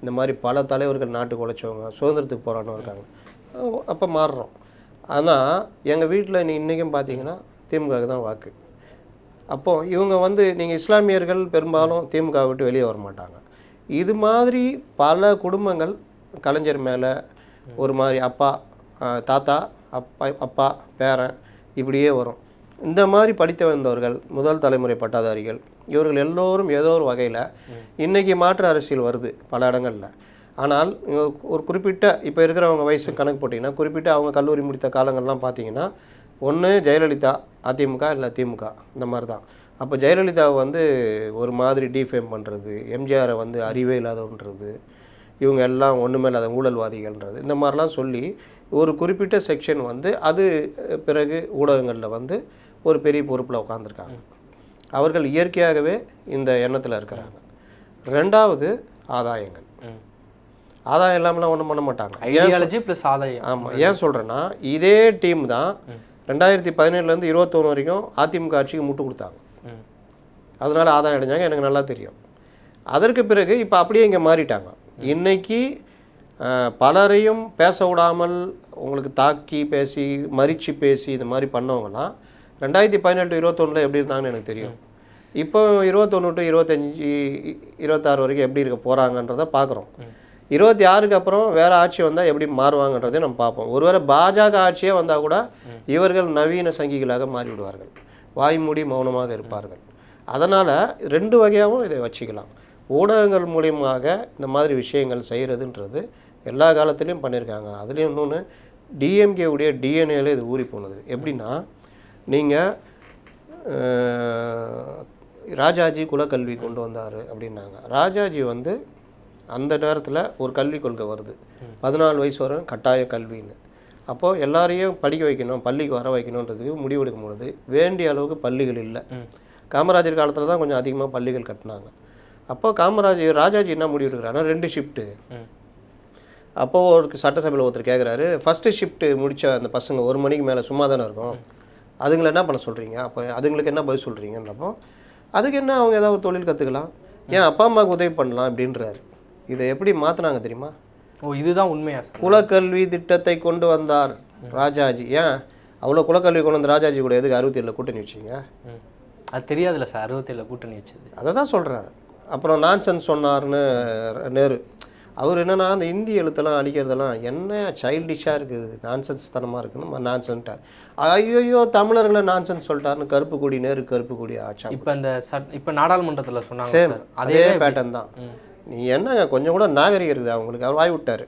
இந்த மாதிரி பல தலைவர்கள் நாட்டுக்கு உழைச்சவங்க, சுதந்திரத்துக்கு போராட்டம் இருக்காங்க. அப்போ மாறுறோம். ஆனால் எங்கள் வீட்டில் இன்றைக்கும் பார்த்தீங்கன்னா திமுகவுக்கு தான் வாக்கு. அப்போது இவங்க வந்து நீங்கள் இஸ்லாமியர்கள் பெரும்பாலும் திமுக விட்டு வெளியே வர மாட்டாங்க. இது மாதிரி பல குடும்பங்கள் கலைஞர் மேலே ஒரு மாதிரி அப்பா தாத்தா அப்பா பேரன் இப்படியே வரும். இந்த மாதிரி படித்து வந்தவர்கள், முதல் தலைமுறை பட்டாதாரிகள், இவர்கள் எல்லோரும் ஏதோ ஒரு வகையில் இன்றைக்கி மாற்று அரசியல் வருது பல இடங்களில். ஆனால் ஒரு குறிப்பிட்ட இப்போ இருக்கிறவங்க வயசு கணக்கு போட்டிங்கன்னா குறிப்பிட்ட அவங்க கல்லூரி முடித்த காலங்கள்லாம் பார்த்தீங்கன்னா ஒன்று ஜெயலலிதா அதிமுக இல்லை திமுக இந்த மாதிரி தான். அப்போ ஜெயலலிதாவை வந்து ஒரு மாதிரி டிஃபேம் பண்ணுறது, எம்ஜிஆரை வந்து அறிவே இல்லாதவன்றது, இவங்க எல்லாம் ஒன்றுமே இல்லாத ஊழல்வாதிகள்ன்றது, இந்த மாதிரிலாம் சொல்லி ஒரு குறிப்பிட்ட செக்ஷன் வந்து அது பிறகு ஊடகங்களில் வந்து ஒரு பெரிய பொறுப்பில் உட்காந்துருக்காங்க. அவர்கள் இயற்கையாகவே இந்த எண்ணத்தில் இருக்கிறாங்க. ரெண்டாவது ஆதாயங்கள். ஆதாயம் இல்லாமலாம் ஒன்றும் பண்ண மாட்டாங்க. ஐடியாலஜி ப்ளஸ் ஆதாயம். ஆமாம். ஏன் சொல்கிறேன்னா இதே டீம் தான் 2017 21 வரைக்கும் அதிமுக ஆட்சிக்கு முட்டு கொடுத்தாங்க. அதனால் ஆதாயம் அடைஞ்சாங்க, எனக்கு நல்லா தெரியும். அதற்கு பிறகு இப்போ அப்படியே இங்கே மாறிட்டாங்க. இன்றைக்கி பலரையும் பேச விடாமல் உங்களுக்கு தாக்கி பேசி மறித்து பேசி இந்த மாதிரி பண்ணவங்கலாம் 2017 21 எப்படி இருந்தாங்கன்னு எனக்கு தெரியும். இப்போ 21 to 25 26 வரைக்கும் எப்படி இருக்க போகிறாங்கன்றதை பார்க்குறோம். 26க்கு அப்புறம் வேறு ஆட்சி வந்தால் எப்படி மாறுவாங்கன்றதை நம்ம பார்ப்போம். ஒருவேளை பாஜக ஆட்சியே வந்தால் கூட இவர்கள் நவீன சங்கிகளாக மாறிவிடுவார்கள், வாய்மூடி மௌனமாக இருப்பார்கள். அதனால் 2 வகையாகவும் இதை வச்சுக்கலாம். ஊடகங்கள் மூலியமாக இந்த மாதிரி விஷயங்கள் செய்கிறதுன்றது எல்லா காலத்துலேயும் பண்ணியிருக்காங்க. அதுலேயும் இன்னொன்று டிஎம்கேவுடைய டிஎன்ஏல இது ஊறி போனது. எப்படின்னா நீங்கள் ராஜாஜி குலக்கல்வி கொண்டு வந்தார் அப்படின்னாங்க. ராஜாஜி வந்து அந்த நேரத்தில் ஒரு கல்விக் கொள்கை வருது, 14 வயசு வரை கட்டாய கல்வின்னு. அப்போது எல்லாரையும் படிக்க வைக்கணும், பள்ளிக்கு வர வைக்கணுன்றதுக்கு முடிவெடுக்கும் பொழுது வேண்டிய அளவுக்கு பள்ளிகள் இல்லை. காமராஜர் காலத்தில் தான் கொஞ்சம் அதிகமாக பள்ளிகள் கட்டினாங்க. அப்போ ராஜாஜி என்ன முடிவு எடுக்கிறாருன்னா 2 ஷிஃப்ட்டு. அப்போது ஒரு சட்டசபையில் ஒருத்தர் கேட்குறாரு, ஃபஸ்ட்டு ஷிஃப்ட்டு முடித்த அந்த பசங்க 1 மணிக்கு மேலே சும்மா தானே இருக்கும், அதுங்களை என்ன பண்ண சொல்கிறீங்க, அப்போ அதுங்களுக்கு என்ன பதில் சொல்கிறீங்கன்றப்போ அதுக்கு என்ன அவங்க ஏதாவது ஒரு தொழில் கற்றுக்கலாம், ஏன் அப்பா அம்மாவுக்கு உதவி பண்ணலாம் அப்படின்றாரு. இதை எப்படி மாற்றினாங்க தெரியுமா? இதுதான் உண்மையா? குலக்கல்வி திட்டத்தை கொண்டு வந்தார் ராஜாஜி. ஏன் அவ்வளோ குலக்கல்வி கொண்டு வந்த ராஜாஜி கூட எதுக்கு 67 கூட்டணி வச்சிங்க? அது தெரியாதுல்ல சார், 67 கூட்டணி வச்சது. அதை தான் சொல்கிறேன். அப்புறம் நான்சென்ஸ் சொன்னார்னு நேரு. அவர் என்னென்னா அந்த இந்தி எழுத்தெல்லாம் அடிக்கிறதெல்லாம் என்ன சைல்டிஷாக இருக்குது, நான்சென்ஸ் தனமாக இருக்குன்னு நான்சென்ட்டார். ஐயோ தமிழர்களை நான்சென்ஸ் சொல்லிட்டாருன்னு கருப்பு கொடி நேரு கருப்பு கொடி ஆச்சா. இப்போ நாடாளுமன்றத்தில் சொன்னாங்க சேம் அதே பேட்டர்ன் தான். நீ என்ன கொஞ்சம் கூட நாகரிகம் இருக்குது அவங்களுக்கு. அவர் வாய் விட்டார்.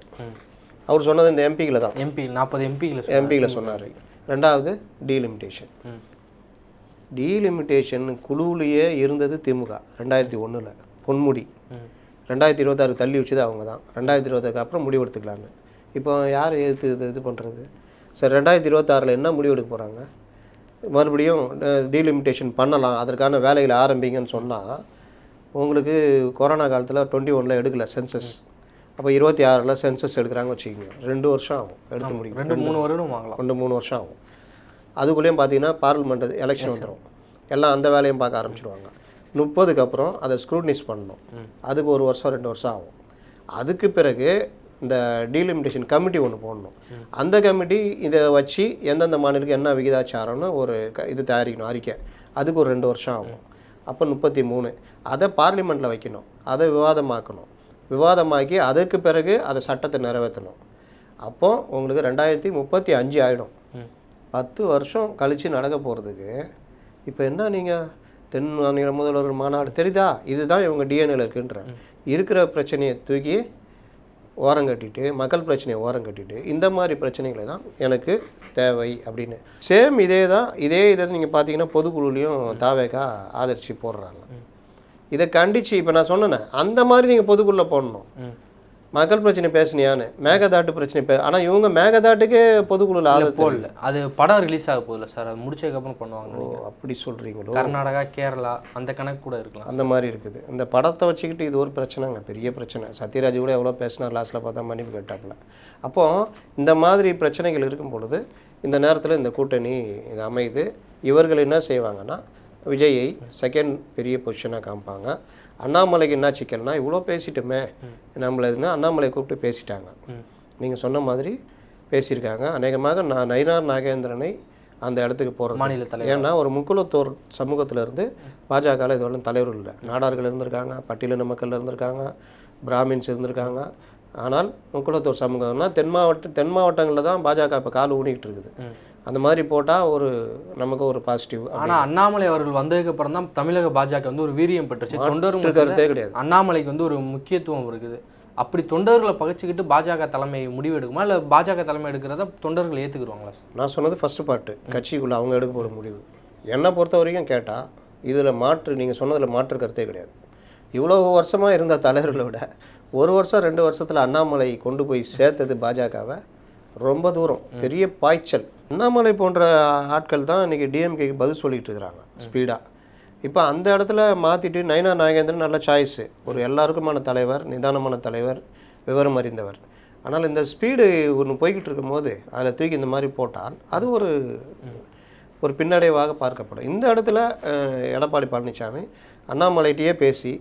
அவர் சொன்னது இந்த எம்பிகளை தான், 40 எம்பிகளை சொன்னார். ரெண்டாவது டீலிமிட்டேஷன். டீலிமிட்டேஷன் குழுவிலேயே இருந்தது திமுக 2001 பொன்முடி. 2026 தள்ளி வச்சது அவங்க தான். 2026 அப்புறம் முடிவெடுத்துக்கலான்னு. இப்போ யார் எதிர்த்து இது பண்ணுறது? சரி 2026 என்ன முடிவெடுக்க போகிறாங்க? மறுபடியும் டீலிமிட்டேஷன் பண்ணலாம், அதற்கான வேலைகளை ஆரம்பிங்கன்னு சொன்னால் உங்களுக்கு கொரோனா காலத்தில் 21 எடுக்கலை சென்சஸ். அப்போ 26ல் சென்சஸ் எடுக்கிறாங்க வச்சுக்கோங்க, 2 வருஷம் ஆகும் எடுத்து முடியும். 2-3 வருடம் வாங்கலாம். 2-3 வருஷம் ஆகும். அதுக்குள்ளேயும் பார்த்தீங்கன்னா பார்லிமெண்ட் எலெக்ஷன் வந்துடும், எல்லாம் அந்த வேலையும் பார்க்க ஆரம்பிச்சிடுவாங்க. 30க்கு அப்புறம் அதை ஸ்க்ரூட்னிஸ் பண்ணணும், அதுக்கு 1 வருஷம் 2 வருஷம் ஆகும். அதுக்கு பிறகு இந்த டீலிமிட்டேஷன் கமிட்டி ஒன்று போடணும். அந்த கமிட்டி இதை வச்சு எந்தெந்த மாநிலத்துக்கு என்ன விகிதாச்சாரம்னு ஒரு இது தயாரிக்கணும் அறிக்கை, அதுக்கு ஒரு 2 வருஷம் ஆகும். அப்போ 33 அதை பார்லிமெண்ட்டில் வைக்கணும், அதை விவாதமாக்கி அதுக்கு பிறகு அதை சட்டத்தை நிறைவேற்றணும். அப்போ உங்களுக்கு 2035 ஆகிடும். 10 வருஷம் கழித்து நடக்க போகிறதுக்கு இப்போ என்ன நீங்கள் தென் மாநில முதல்வர் மாநாடு தெரியுதா, இதுதான் இவங்க டிஎன்ஏல இருக்குன்ற இருக்கிற பிரச்சனையை தூக்கி ஓரம் கட்டிட்டு, மக்கள் பிரச்சனையை ஓரம் கட்டிட்டு, இந்த மாதிரி பிரச்சனைகளை தான் எனக்கு தேவை அப்படின்னு சேம் இதே இதை நீங்கள் பார்த்தீங்கன்னா பொதுக்குழுலையும் தாவேக்கா ஆதரித்து போடுறாங்க. இதை கண்டித்து இப்போ நான் சொன்னேன், அந்த மாதிரி நீங்கள் பொதுக்குழுல போடணும். மக்கள் பிரச்சனை பேசுனியான்னு, மேகதாட்டு பிரச்சனை ஆனால் இவங்க மேகதாட்டுக்கே பொதுக்குழுல ஆதரவு போடல. அது படம் ரிலீஸ் ஆக போதில்ல சார், அது முடிச்சதுக்கப்புறம் பண்ணுவாங்க. அப்படி சொல்கிறீங்களோ? கர்நாடகா, கேரளா அந்த கணக்கு கூட இருக்கலாம், அந்த மாதிரி இருக்குது. இந்த படத்தை வச்சுக்கிட்டு இது ஒரு பிரச்சனைங்க, பெரிய பிரச்சனை. சத்யராஜ் கூட எவ்வளோ பேசினார், லாஸ்ட்டில் பார்த்தா மன்னிப்பு கேட்டாப்புல. அப்போது இந்த மாதிரி பிரச்சனைகள் இருக்கும் பொழுது இந்த நேரத்தில் இந்த கூட்டணி இது அமைது. இவர்கள் என்ன செய்வாங்கன்னா, விஜயை செகண்ட் பெரிய பொசிஷனாக காமிப்பாங்க. அண்ணாமலைக்கு என்ன சிக்கல்னா, இவ்வளோ பேசிட்டோமே நம்மள இதுன்னா அண்ணாமலை கூப்பிட்டு பேசிட்டாங்க. நீங்கள் சொன்ன மாதிரி பேசியிருக்காங்க. அநேகமாக நயினார் நாகேந்திரனை அந்த இடத்துக்கு போகிற மாநில தலைவர். ஏன்னா ஒரு முக்குலத்தோர் சமூகத்திலேருந்து பாஜகவில் இதுவரை தலைவர்கள் இல்லை. நாடார்கள் இருந்திருக்காங்க, பட்டியலின மக்கள் இருந்திருக்காங்க, பிராமின்ஸ் இருந்திருக்காங்க. ஆனால் முக்குலத்தோர் சமூகம்னா தென் மாவட்டங்களில் தான் பாஜக இப்போ கால் ஊனிக்கிட்டு இருக்குது. அந்த மாதிரி போட்டால் நமக்கு ஒரு பாசிட்டிவ். ஆனால் அண்ணாமலை அவர்கள் வந்ததுக்கு அப்புறம் தான் தமிழக பாஜக வந்து ஒரு வீரியம் பெற்றுச்சு. தொண்டரும் கருத்தே கிடையாது, அண்ணாமலைக்கு வந்து ஒரு முக்கியத்துவம் இருக்குது. அப்படி தொண்டர்களை பகைச்சிக்கிட்டு பாஜக தலைமை முடிவு எடுக்குமா, இல்லை பாஜக தலைமை எடுக்கிறத தொண்டர்கள் ஏற்றுக்குருவாங்களா? நான் சொன்னது ஃபஸ்ட்டு பார்ட்டு, கட்சிக்குள்ளே அவங்க எடுக்க போகிற முடிவு. என்னை பொறுத்த வரைக்கும் கேட்டால் இதில் நீங்கள் சொன்னதில் மாற்று கருத்தே கிடையாது. இவ்வளோ வருஷமாக இருந்த தலைவர்களை விட 1 வருஷம் 2 வருஷத்தில் அண்ணாமலை கொண்டு போய் சேர்த்தது பாஜகவை ரொம்ப தூரம், பெரிய பாய்ச்சல். அண்ணாமலை போன்ற ஆட்கள் தான் இன்றைக்கி டிஎம்கேக்கு பதில் சொல்லிகிட்டு இருக்கிறாங்க ஸ்பீடாக. இப்போ அந்த இடத்துல மாற்றிட்டு நயினார் நாகேந்திரன் நல்ல சாய்ஸு, ஒரு எல்லாருக்குமான தலைவர், நிதானமான தலைவர், விவரம் அறிந்தவர். ஆனால் இந்த ஸ்பீடு ஒன்று போய்கிட்டு இருக்கும்போது அதில் தூக்கி இந்த மாதிரி போட்டால் அது ஒரு பின்னடைவாக பார்க்கப்படும். இந்த இடத்துல எடப்பாடி பழனிசாமி அண்ணாமலைகிட்டயே பேசி,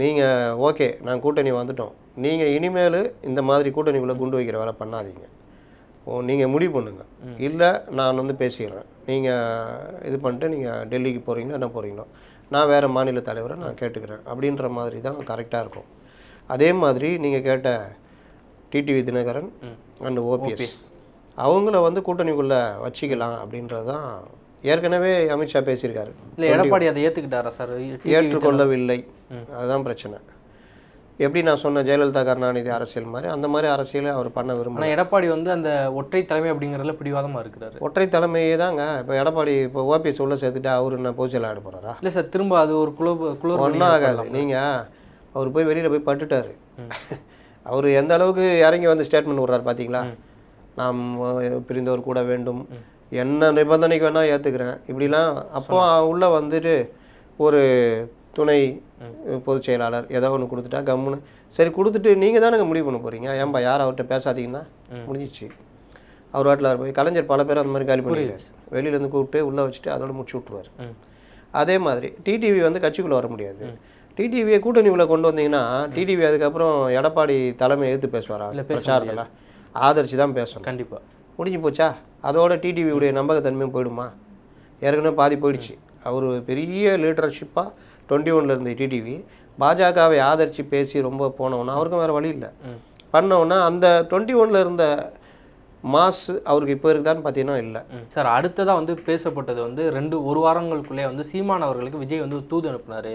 நீங்கள் ஓகே நாங்கள் கூட்டணி வந்துட்டோம், நீங்கள் இனிமேல் இந்த மாதிரி கூட்டணிக்குள்ளே குண்டு வைக்கிற வேலை பண்ணாதீங்க, நீங்கள் முடிவு பண்ணுங்க, இல்லை நான் பேசிடுறேன், நீங்கள் இது பண்ணிட்டு நீங்கள் டெல்லிக்கு போகிறீங்களோ என்ன போகிறீங்களோ, நான் வேறு மாநில தலைவரை நான் கேட்டுக்கிறேன் அப்படின்ற மாதிரி தான் கரெக்டாக இருக்கும். அதே மாதிரி நீங்கள் கேட்ட டிடிவி தினகரன் அண்ட் ஓபிஎஸ் அவங்கள கூட்டணிக்குள்ளே வச்சிக்கலாம் அப்படின்றது தான் ஏற்கனவே அமித்ஷா பேசியிருக்காரு. இல்லை எடப்பாடி அதை ஏற்றுக்கிட்டாரா சார்? ஏற்றுக்கொள்ளவில்லை, அதுதான் பிரச்சனை. எப்படி நான் சொன்ன ஜெயலலிதா கருணாநிதி அரசியல் மாதிரி அந்த மாதிரி அரசியலை அவர் பண்ண விரும்புகிறார். ஆனால் எடப்பாடி அந்த ஒற்றை தலைமை அப்படிங்கிறதுல பிடிவாதமாக இருக்கிறாரு. ஒற்றை தலைமையே தாங்க. இப்போ எடப்பாடி இப்போ ஓபிஎஸ் உள்ள சேர்த்துட்டு அவர் என்ன பொதுச்செயலாளர் ஆகிட போகிறாரா? இல்லை சார், திரும்ப அது ஒரு குழு ஒன்றும் ஆகாது. நீங்கள் அவர் போய் வெளியில் போய் பட்டுட்டார். அவர் எந்த அளவுக்கு இறங்கி ஸ்டேட்மெண்ட் விடுறாரு பார்த்தீங்களா? நாம் பிரிந்தவர் கூட வேண்டும், என்ன நிபந்தனைக்கு வேணால் ஏற்றுக்கிறேன் இப்படிலாம். அப்போ உள்ளே ஒரு துணை பொதுச் செயலாளர் ஏதோ ஒன்று கொடுத்துட்டா கம்முன்னு சரி கொடுத்துட்டு நீங்கள் தானே முடிவு பண்ண போகிறீங்க. ஏன்பா யார் அவர்கிட்ட பேசாதீங்கன்னா முடிஞ்சிச்சு. அவர் வாட்டில் போய் கலைஞர் பல பேர் அந்த மாதிரி காலி பண்ணிடுவார், வெளியிலேருந்து கூப்பிட்டு உள்ளே வச்சுட்டு அதோட முடிச்சு விட்ருவார். அதே மாதிரி டிடிவி கட்சிக்குள்ளே வர முடியாது. டிடிவியை கூட்டணிக்குள்ளே கொண்டு வந்தீங்கன்னா டிடிவி அதுக்கப்புறம் எடப்பாடி தலைமை எதிர்த்து பேசுவாரா? பிரச்சாரத்தில் ஆதரிச்சு தான் பேசணும். கண்டிப்பாக முடிஞ்சு போச்சா? அதோட டிடிவியுடைய நம்பகத்தன்மையும் போயிடுமா? ஏற்கனவே பாதி போயிடுச்சு. அவர் பெரிய லீடர்ஷிப்பாக 21 இருந்த டிடிவி பாஜகவை ஆதரித்து பேசி ரொம்ப போனவொன்னா அவருக்கும் வேறு வழி இல்லை. பண்ணவுன்னா அந்த 21 இருந்த மாசு அவருக்கு இப்போ இருக்குதான்னு பார்த்தீங்கன்னா இல்லை சார். அடுத்ததாக பேசப்பட்டது ஒரு வாரங்களுக்குள்ளே சீமான் அவர்களுக்கு விஜய் தூது அனுப்புனார்,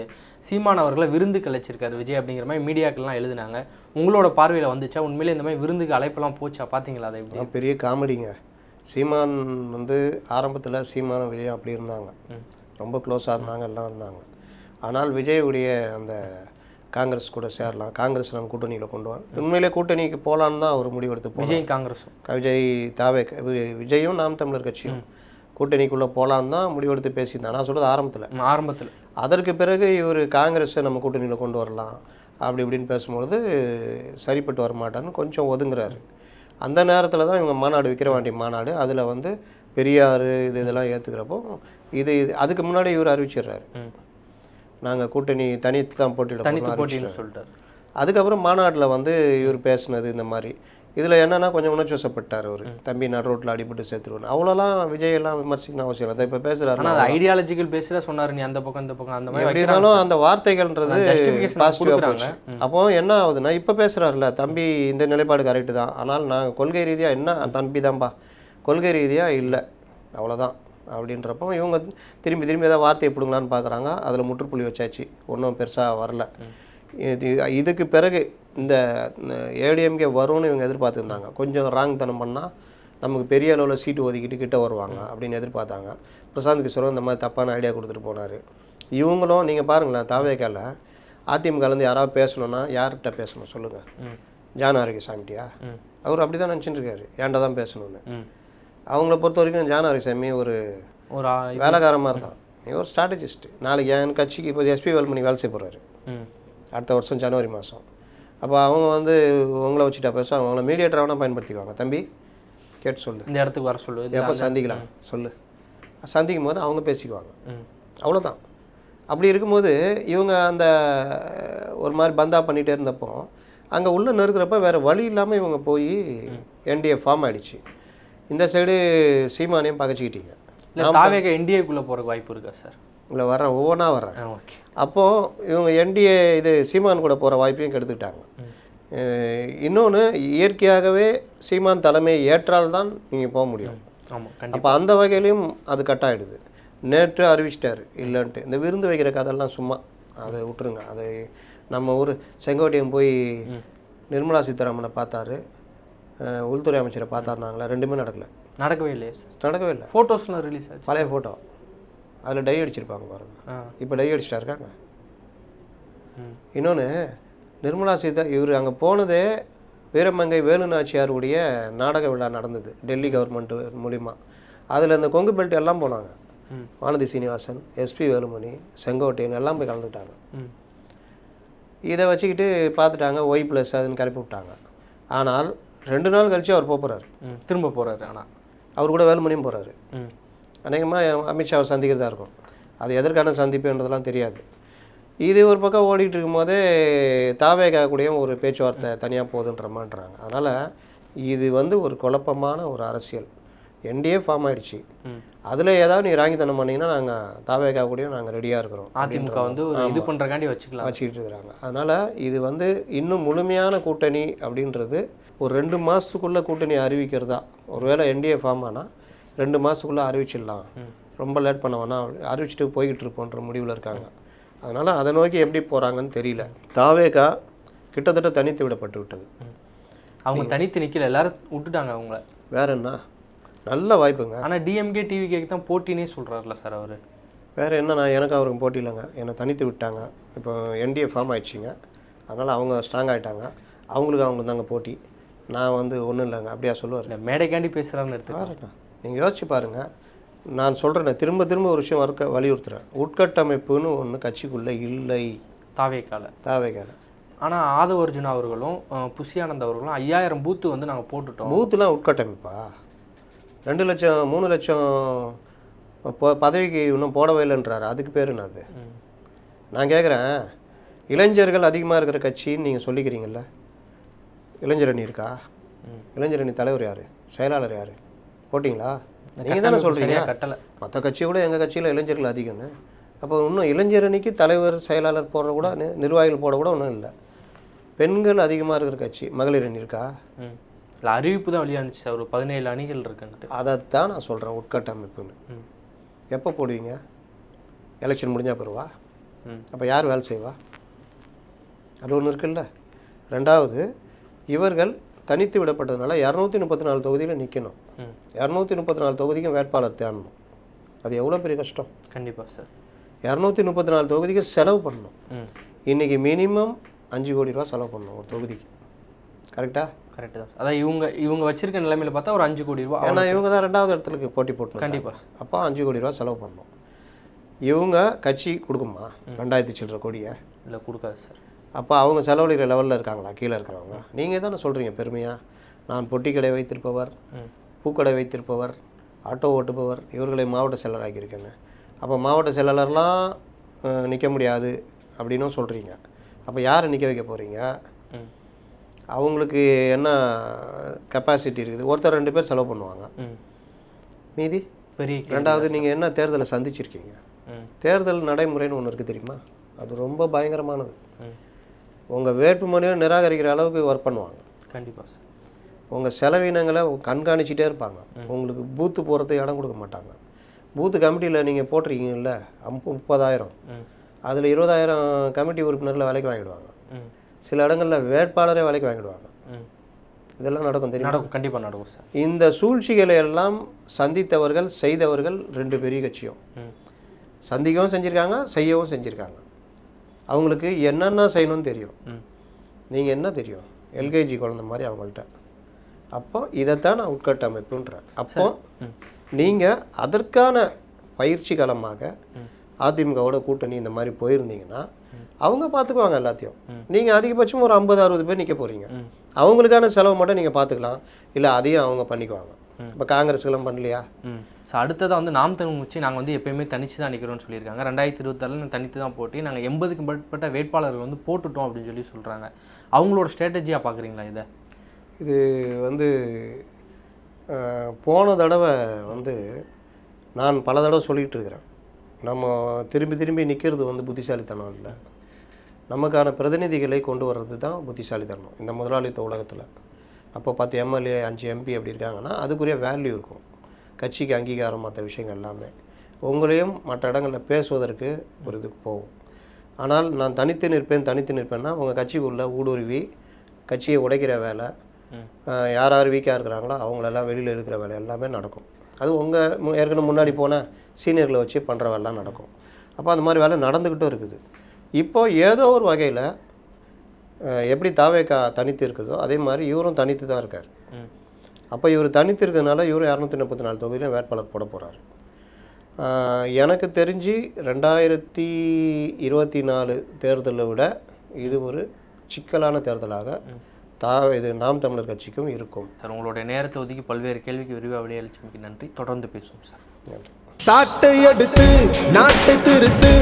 சீமான் அவர்களை விருந்துக்கு அழைச்சிருக்காரு விஜய் அப்படிங்கிற மாதிரி மீடியாக்கள்லாம் எழுதினாங்க. உங்களோட பார்வையில் வந்துச்சா? உண்மையிலே இந்த மாதிரி விருந்துக்கு அழைப்பெல்லாம் போச்சா? பார்த்தீங்களா? அதை எப்படி? பெரிய காமெடிங்க. சீமான் ஆரம்பத்தில் சீமான விஜய் அப்படி இருந்தாங்க, ரொம்ப க்ளோஸாக இருந்தாங்க, எல்லாம் இருந்தாங்க. ஆனால் விஜயுடைய அந்த காங்கிரஸ் கூட சேரலாம், காங்கிரஸ் நம்ம கூட்டணியில் கொண்டு வர உண்மையிலே கூட்டணிக்கு போகலான்னு தான் அவர் முடிவெடுத்து போனார். விஜய் காங்கிரஸும் விஜயும் நாம் தமிழர் கட்சியும் கூட்டணிக்குள்ளே போகலான்னு தான் முடிவெடுத்து பேசியிருந்தாங்க. நான் சொல்கிறது ஆரம்பத்தில். ஆரம்பத்தில் அதற்கு பிறகு இவர் காங்கிரஸை நம்ம கூட்டணியில் கொண்டு வரலாம், அப்படி இப்படின்னு பேசும்பொழுது சரிப்பட்டு வர மாட்டான்னு கொஞ்சம் ஒதுங்குறாரு. அந்த நேரத்தில் தான் இவங்க மாநாடு விக்கிரவாண்டி மாநாடு, அதில் வந்து பெரியார் இதெல்லாம் ஏற்றுக்கிறப்போ அதுக்கு முன்னாடி இவர் அறிவிச்சிடுறாரு, நாங்கள் கூட்டணி தனித்து தான் போட்டியிட சொல்லிட்டார். அதுக்கப்புறம் மாநாட்டில் வந்து இவர் பேசுனது இந்த மாதிரி இதில் என்னென்னா கொஞ்சம் உணர்ச்சிவசப்பட்டார் அவர், தம்பி நடு ரோட்டில் அடிபட்டு சேர்த்துருவார். அவ்வளோலாம் விஜயெல்லாம் விமர்சிக்கணும் அவசியம் இல்லை. இப்போ பேசுகிறாரு, ஐடியாலஜிக்கல் பேசுகிற சொன்னார், நீ அந்த பக்கம் இந்த பக்கம் அந்த மாதிரி எப்படி இருந்தாலும் அந்த வார்த்தைகள்ன்றது பாசிட்டிவாக போச்சு. அப்போ என்ன ஆகுதுன்னா இப்போ பேசுகிறாருல, தம்பி இந்த நிலைப்பாடு கரெக்டு தான், ஆனால் நான் கொள்கை ரீதியாக என்ன தம்பி தான்பா, கொள்கை ரீதியாக இல்லை அவ்வளோதான் அப்படின்றப்போ இவங்க திரும்பி ஏதாவது வார்த்தையை பிடுங்களான்னு பார்க்குறாங்க. அதில் முற்றுப்புள்ளி வச்சாச்சு, ஒன்றும் பெருசாக வரல. இதுக்கு பிறகு இந்த ஏடிஎம்கே வரும்னு இவங்க எதிர்பார்த்துருந்தாங்க. கொஞ்சம் ராங் தனம் பண்ணால் நமக்கு பெரிய அளவில் சீட்டு ஒதுக்கிட்டு கிட்ட வருவாங்க அப்படின்னு எதிர்பார்த்தாங்க. பிரசாந்த் கிஷோரும் இந்த மாதிரி தப்பான ஐடியா கொடுத்துட்டு போனார். இவங்களும் நீங்கள் பாருங்களேன், தாவேக்கால அதிமுகலேருந்து யாராவது பேசணுன்னா யார்கிட்ட பேசணும் சொல்லுங்கள், ஜான ஆரோக்கியசாமிட்டியா? அவர் அப்படி தான் நினச்சிட்டு இருக்காரு, ஏன்டா தான் பேசணும்னு. அவங்கள பொறுத்த வரைக்கும் ஜான ஆரோக்கியசாமி ஒரு வேலைக்கார மாதிரி தான், ஒரு ஸ்ட்ராட்டஜிஸ்ட்டு. நாளைக்கு என் கட்சிக்கு இப்போ எஸ்பி வேலுமணி வேலை செய்ய போகிறாரு அடுத்த வருஷம் ஜனவரி மாதம். அப்போ அவங்க வந்து உங்களை வச்சுட்டா பேச, அவங்கள மீடியேட்டராக வேணால் பயன்படுத்திக்குவாங்க. தம்பி கேட்டு சொல்லு, இந்த இடத்துக்கு வர சொல்லு, எப்போ சந்திக்கலாம் சொல்லு, சந்திக்கும் போது அவங்க பேசிக்குவாங்க, அவ்வளோதான். அப்படி இருக்கும்போது இவங்க அந்த ஒரு மாதிரி பந்தா பண்ணிகிட்டே இருந்தப்போ அங்கே உள்ளே நெருக்கிறப்ப வேறு வழி இல்லாமல் இவங்க போய் என்டிஏ ஃபார்ம் ஆகிடுச்சு. இந்த சைடு சீமானையும் பகச்சிக்கிட்டீங்க. என்டிஏக்குள்ளே போகிறக்கு வாய்ப்பு இருக்கா சார்? இல்லை வரேன், ஒவ்வொன்றா வரேன். அப்போது இவங்க என்டிஏ சீமான் கூட போகிற வாய்ப்பையும் கெடுத்துக்கிட்டாங்க. இன்னொன்று, இயற்கையாகவே சீமான் தலைமையை ஏற்றால்தான் நீங்கள் போக முடியும். அப்போ அந்த வகையிலையும் அது கட்டாயிடுது. நேற்று அறிவிச்சிட்டாரு இல்லைன்ட்டு. இந்த விருந்து வைக்கிற கதெல்லாம் சும்மா அதை விட்டுருங்க. அது நம்ம ஊர் செங்கோட்டையன் போய் நிர்மலா சீதாராமனை பார்த்தாரு, உள்துறை அமைச்சரை பார்த்தாருனாங்களா, ரெண்டுமே நடக்கவே இல்லையே சார். நடக்கவே இல்லை. ஃபோட்டோஸ்லாம் ரிலீஸ் ஆச்சு, பழைய ஃபோட்டோ, அதில் டை அடிச்சிருப்பாங்க பாருங்கள், இப்போ டை அடிச்சிட்டா இருக்காங்க. இன்னொன்று, நிர்மலா சீதா இவர் அங்கே போனதே வீரமங்கை வேலுநாச்சியாருடைய நாடக விழா நடந்தது டெல்லி கவர்மெண்ட் மூலிமா. அதில் இந்த கொங்கு பெல்ட் எல்லாம் போனாங்க, வானதி சீனிவாசன், எஸ்பி வேலுமணி, செங்கோட்டையன் எல்லாம் போய் கலந்துக்கிட்டாங்க. இதை வச்சுக்கிட்டு பார்த்துட்டாங்க, ஒய் ப்ளஸ் அதுன்னு கிளப்பி விட்டாங்க. ஆனால் 2 நாள் கழிச்சு அவர் போகிறாரு, திரும்ப போகிறாரு. ஆனால் அவர் கூட வேலுமணியும் போகிறாரு. அநேகமாக அமித்ஷாவை சந்திக்கிறதா இருக்கும். அது எதற்கான சந்திப்புன்றதெல்லாம் தெரியாது. இது ஒரு பக்கம் ஓடிட்டு இருக்கும்போதே தாவேகா கூடயும் ஒரு பேச்சுவார்த்தை தனியாக போகுதுன்றமான்றாங்க. அதனால் இது வந்து ஒரு குழப்பமான ஒரு அரசியல். என்டிஏ ஃபார்ம் ஆகிடுச்சு, அதில் ஏதாவது நீ ராங்கித்தனம் பண்ணிங்கன்னா நாங்கள் தாவேகா கூடயும் நாங்கள் ரெடியாக இருக்கிறோம். அதிமுக வந்து இது பண்ணுறக்காண்டி வச்சுக்கிட்டு இருக்கிறாங்க. அதனால் இது வந்து இன்னும் முழுமையான கூட்டணி அப்படின்றது ஒரு 2 மாதத்துக்குள்ளே கூட்டணி அறிவிக்கிறதா. ஒருவேளை என்டிஏ ஃபார்ம் ஆனால் 2 மாதத்துக்குள்ளே அறிவிச்சிடலாம், ரொம்ப லேட் பண்ண வேணாம், அறிவிச்சிட்டு போய்கிட்டு இருப்போன்ற முடிவில் இருக்காங்க. அதனால் அதை நோக்கி எப்படி போகிறாங்கன்னு தெரியல. தாவேகா கிட்டத்தட்ட தனித்து விடப்பட்டு விட்டது. அவங்க தனித்து நிற்கல, எல்லாரும் விட்டுட்டாங்க அவங்கள. வேற என்ன நல்ல வாய்ப்புங்க. ஆனால் டிஎம்கே டிவிகேக்கு தான் போட்டினே சொல்கிறாருல சார் அவர். வேறு என்ன, நான் எனக்கு அவருக்கு போட்டி இல்லைங்க, என்னை தனித்து விட்டாங்க. இப்போ என்டிஏ ஃபார்ம் ஆகிடுச்சிங்க, அதனால் அவங்க ஸ்ட்ராங் ஆகிட்டாங்க, அவங்களுக்கு தாங்க போட்டி. நான் வந்து ஒன்றும் இல்லைங்க அப்படியா சொல்லுவார். இல்லை மேடைக்காண்டி பேசுகிறான்னு எடுத்துக்காருண்ணா. நீங்கள் யோசிச்சு பாருங்கள், நான் சொல்கிறேன், திரும்ப ஒரு விஷயம் வலியுறுத்துகிறேன். உட்கட்டமைப்புன்னு ஒன்று கட்சிக்குள்ளே இல்லை தாவேக்கால. ஆனால் ஆதவ அர்ஜுனா அவர்களும் புஷி ஆனந்த் அவர்களும் 5000 பூத்து வந்து நாங்கள் போட்டுட்டோம். பூத்துலாம் உட்கட்டமைப்பா? 2 லட்சம் 3 லட்சம் பதவிக்கு இன்னும் போடவே இல்லைன்றாரு. அதுக்கு பேர் என்ன அது? நான் கேட்குறேன், இளைஞர்கள் அதிகமாக இருக்கிற கட்சின்னு நீங்கள் சொல்லிக்கிறீங்கள, இளைஞரணி இருக்கா? இளைஞரணி தலைவர் யார், செயலாளர் யார், போட்டிங்களா? நீங்கள் தானே சொல்கிறீங்க. மற்ற கட்சியை கூட எங்கள் கட்சியில் இளைஞர்கள் அதிகம்னு. அப்போ இன்னும் இளைஞரணிக்கு தலைவர் செயலாளர் போடுற கூட, நிர்வாகிகள் போட கூட ஒன்றும் இல்லை. பெண்கள் அதிகமாக இருக்கிற கட்சி மகளிர் அணி இருக்கா? இல்லை, அறிவிப்பு தான் வெளியானுச்சு, ஒரு 17 அணிகள் இருக்குன்ட்டு. அதைத்தான் நான் சொல்கிறேன் உட்கட்டமைப்புன்னு. எப்போ போடுவீங்க? எலெக்ஷன் முடிஞ்சால் பெறுவா? அப்போ யார் வேலை செய்வா? அது ஒன்று இருக்குல்ல. ரெண்டாவது, இவர்கள் தனித்து விடப்பட்டதுனால 234 தொகுதியில் நிற்கணும். 234 தொகுதிக்கும் வேட்பாளர் தேடணும். அது எவ்வளோ பெரிய கஷ்டம். கண்டிப்பாக சார். 234 தொகுதிக்கு செலவு பண்ணணும். இன்றைக்கி மினிமம் 5 கோடி ரூபா செலவு பண்ணணும் ஒரு தொகுதிக்கு. கரெக்டாக? கரெக்டு தான். அதான் இவங்க வச்சிருக்க நிலைமையில் பார்த்தா ஒரு 5 கோடி ரூபா. ஏன்னா இவங்க தான் 2வது இடத்துக்கு போட்டி போட்டணும். கண்டிப்பாக. அப்போ 5 கோடி ரூபா செலவு பண்ணணும். இவங்க கட்சி கொடுக்குமா 2000 சில்லற கோடியை? இல்லை, கொடுக்காது சார். அப்போ அவங்க செலவழிக்கிற லெவலில் இருக்காங்களா கீழே இருக்கிறவங்க? நீங்கள் தானே சொல்கிறீங்க பெருமையாக, நான் பொட்டி கடை வைத்திருப்பவர், பூக்கடை வைத்திருப்பவர், ஆட்டோ ஓட்டுபவர், இவர்களை மாவட்ட செயலர் ஆக்கியிருக்கேன்னு. அப்போ மாவட்ட செயலாளர்லாம் நிற்க முடியாது அப்படின்னும் சொல்கிறீங்க. அப்போ யாரை நிற்க வைக்க போகிறீங்க? அவங்களுக்கு என்ன கெப்பாசிட்டி இருக்குது? ஒருத்தர் 2 பேர் செலவு பண்ணுவாங்க, மீதி பெரிய ரெண்டாவது நீங்கள் என்ன தேர்தலை சந்திச்சிருக்கீங்க? தேர்தல் நடைமுறைன்னு ஒன்று இருக்குது தெரியுமா? அது ரொம்ப பயங்கரமானது. உங்கள் வேட்புமனுவை நிராகரிக்கிற அளவுக்கு ஒர்க் பண்ணுவாங்க. கண்டிப்பாக சார். உங்கள் செலவினங்களை கண்காணிச்சிட்டே இருப்பாங்க. உங்களுக்கு பூத்து போகிறதுக்கு இடம் கொடுக்க மாட்டாங்க. பூத்து கமிட்டியில் நீங்கள் போட்டிருக்கீங்கல்ல 30,000, அதில் 20,000 கமிட்டி உறுப்பினரில் விலைக்கு வாங்கிடுவாங்க. சில இடங்களில் வேட்பாளரே விலைக்கு வாங்கிடுவாங்க. இதெல்லாம் நடக்கும் தெரியும். நடக்கும், கண்டிப்பாக நடக்கும் சார். இந்த சூழ்ச்சிகளை எல்லாம் சந்தித்தவர்கள் செய்தவர்கள் 2 பெரிய கட்சியும் சந்திக்கவும் செஞ்சுருக்காங்க, செய்யவும் செஞ்சுருக்காங்க. அவங்களுக்கு என்னென்ன செய்யணும்னு தெரியும். நீங்கள் என்ன தெரியும்? எல்கேஜி குழந்தை மாதிரி அவங்கள்ட்ட. அப்போ இதைத்தான் நான் உட்கட்டமைப்புன்றேன். அப்போ நீங்கள் அதற்கான பயிற்சி களமாக அதிமுகவோட கூட்டணி இந்த மாதிரி போயிருந்தீங்கன்னா அவங்க பார்த்துக்குவாங்க எல்லாத்தையும். நீங்கள் அதிகபட்சம் ஒரு 50-60 பேர் நிற்க போகிறீங்க. அவங்களுக்கான செலவு மட்டும் நீங்கள் பார்த்துக்கலாம், இல்லை அதையும் அவங்க பண்ணிக்குவாங்க. இப்போ காங்கிரஸ்க்கெல்லாம் பண்ணலையா? ஸோ அடுத்ததாக வந்து நாம் தமிழ் கட்சி நாங்கள் வந்து எப்போயுமே தனித்து தான் நிற்கிறோம்னு சொல்லியிருக்காங்க. 2026 தனித்து தான் போட்டி, நாங்கள் 80க்கு மேற்பட்ட வேட்பாளர்கள் வந்து போட்டுட்டோம் அப்படின்னு சொல்லி சொல்கிறாங்க. அவங்களோட ஸ்ட்ராட்டஜியாக பார்க்குறீங்களா இதை? இது வந்து போன தடவை வந்து நான் பல தடவை சொல்லிகிட்டு இருக்கிறேன், நம்ம திரும்பி திரும்பி நிற்கிறது வந்து புத்திசாலித்தனம் இல்லை, நமக்கான பிரதிநிதிகளை கொண்டு வர்றது தான் புத்திசாலித்தனம் இந்த முதலாளித்துவ உலகத்தில். அப்போ 10 எம்எல்ஏ 5 எம்பி அப்படி இருக்காங்கன்னா அதுக்குரிய வேல்யூ இருக்கும், கட்சிக்கு அங்கீகாரம், மற்ற விஷயங்கள் எல்லாமே உங்களையும் மற்ற இடங்களில் பேசுவதற்கு ஒரு இதுக்கு போகும். ஆனால் நான் தனித்து நிற்பேன்னா உங்கள் கட்சிக்குள்ளே ஊடுருவி கட்சியை உடைக்கிற வேலை, யார் யார் வீக்காக இருக்கிறாங்களோ அவங்களெல்லாம் வெளியில் இருக்கிற வேலை எல்லாமே நடக்கும். அது உங்கள் ஏற்கனவே முன்னாடி போன சீனியர்களை வச்சு பண்ணுற வேலைலாம் நடக்கும். அப்போ அந்த மாதிரி வேலை நடந்துக்கிட்டும் இருக்குது. இப்போது ஏதோ ஒரு வகையில் எப்படி தாவேக்கா தனித்து இருக்குதோ அதே மாதிரி இவரும் தனித்து தான் இருக்கார். அப்போ இவர் தனித்து இருக்கிறதுனால இவரும் 234 தொகுதியிலும் வேட்பாளர் போட போகிறார். எனக்கு தெரிஞ்சு 2024 தேர்தலை விட இது ஒரு சிக்கலான தேர்தலாக இது நாம் தமிழர் கட்சிக்கும் இருக்கும். சார், உங்களுடைய நேரத்தை ஒதுக்கி பல்வேறு கேள்விக்கு விரிவாக விடையளிச்சமைக்கு நன்றி. தொடர்ந்து பேசுவோம் சார். நன்றி. சாட்டை எடுத்து நாட்டை திருத்து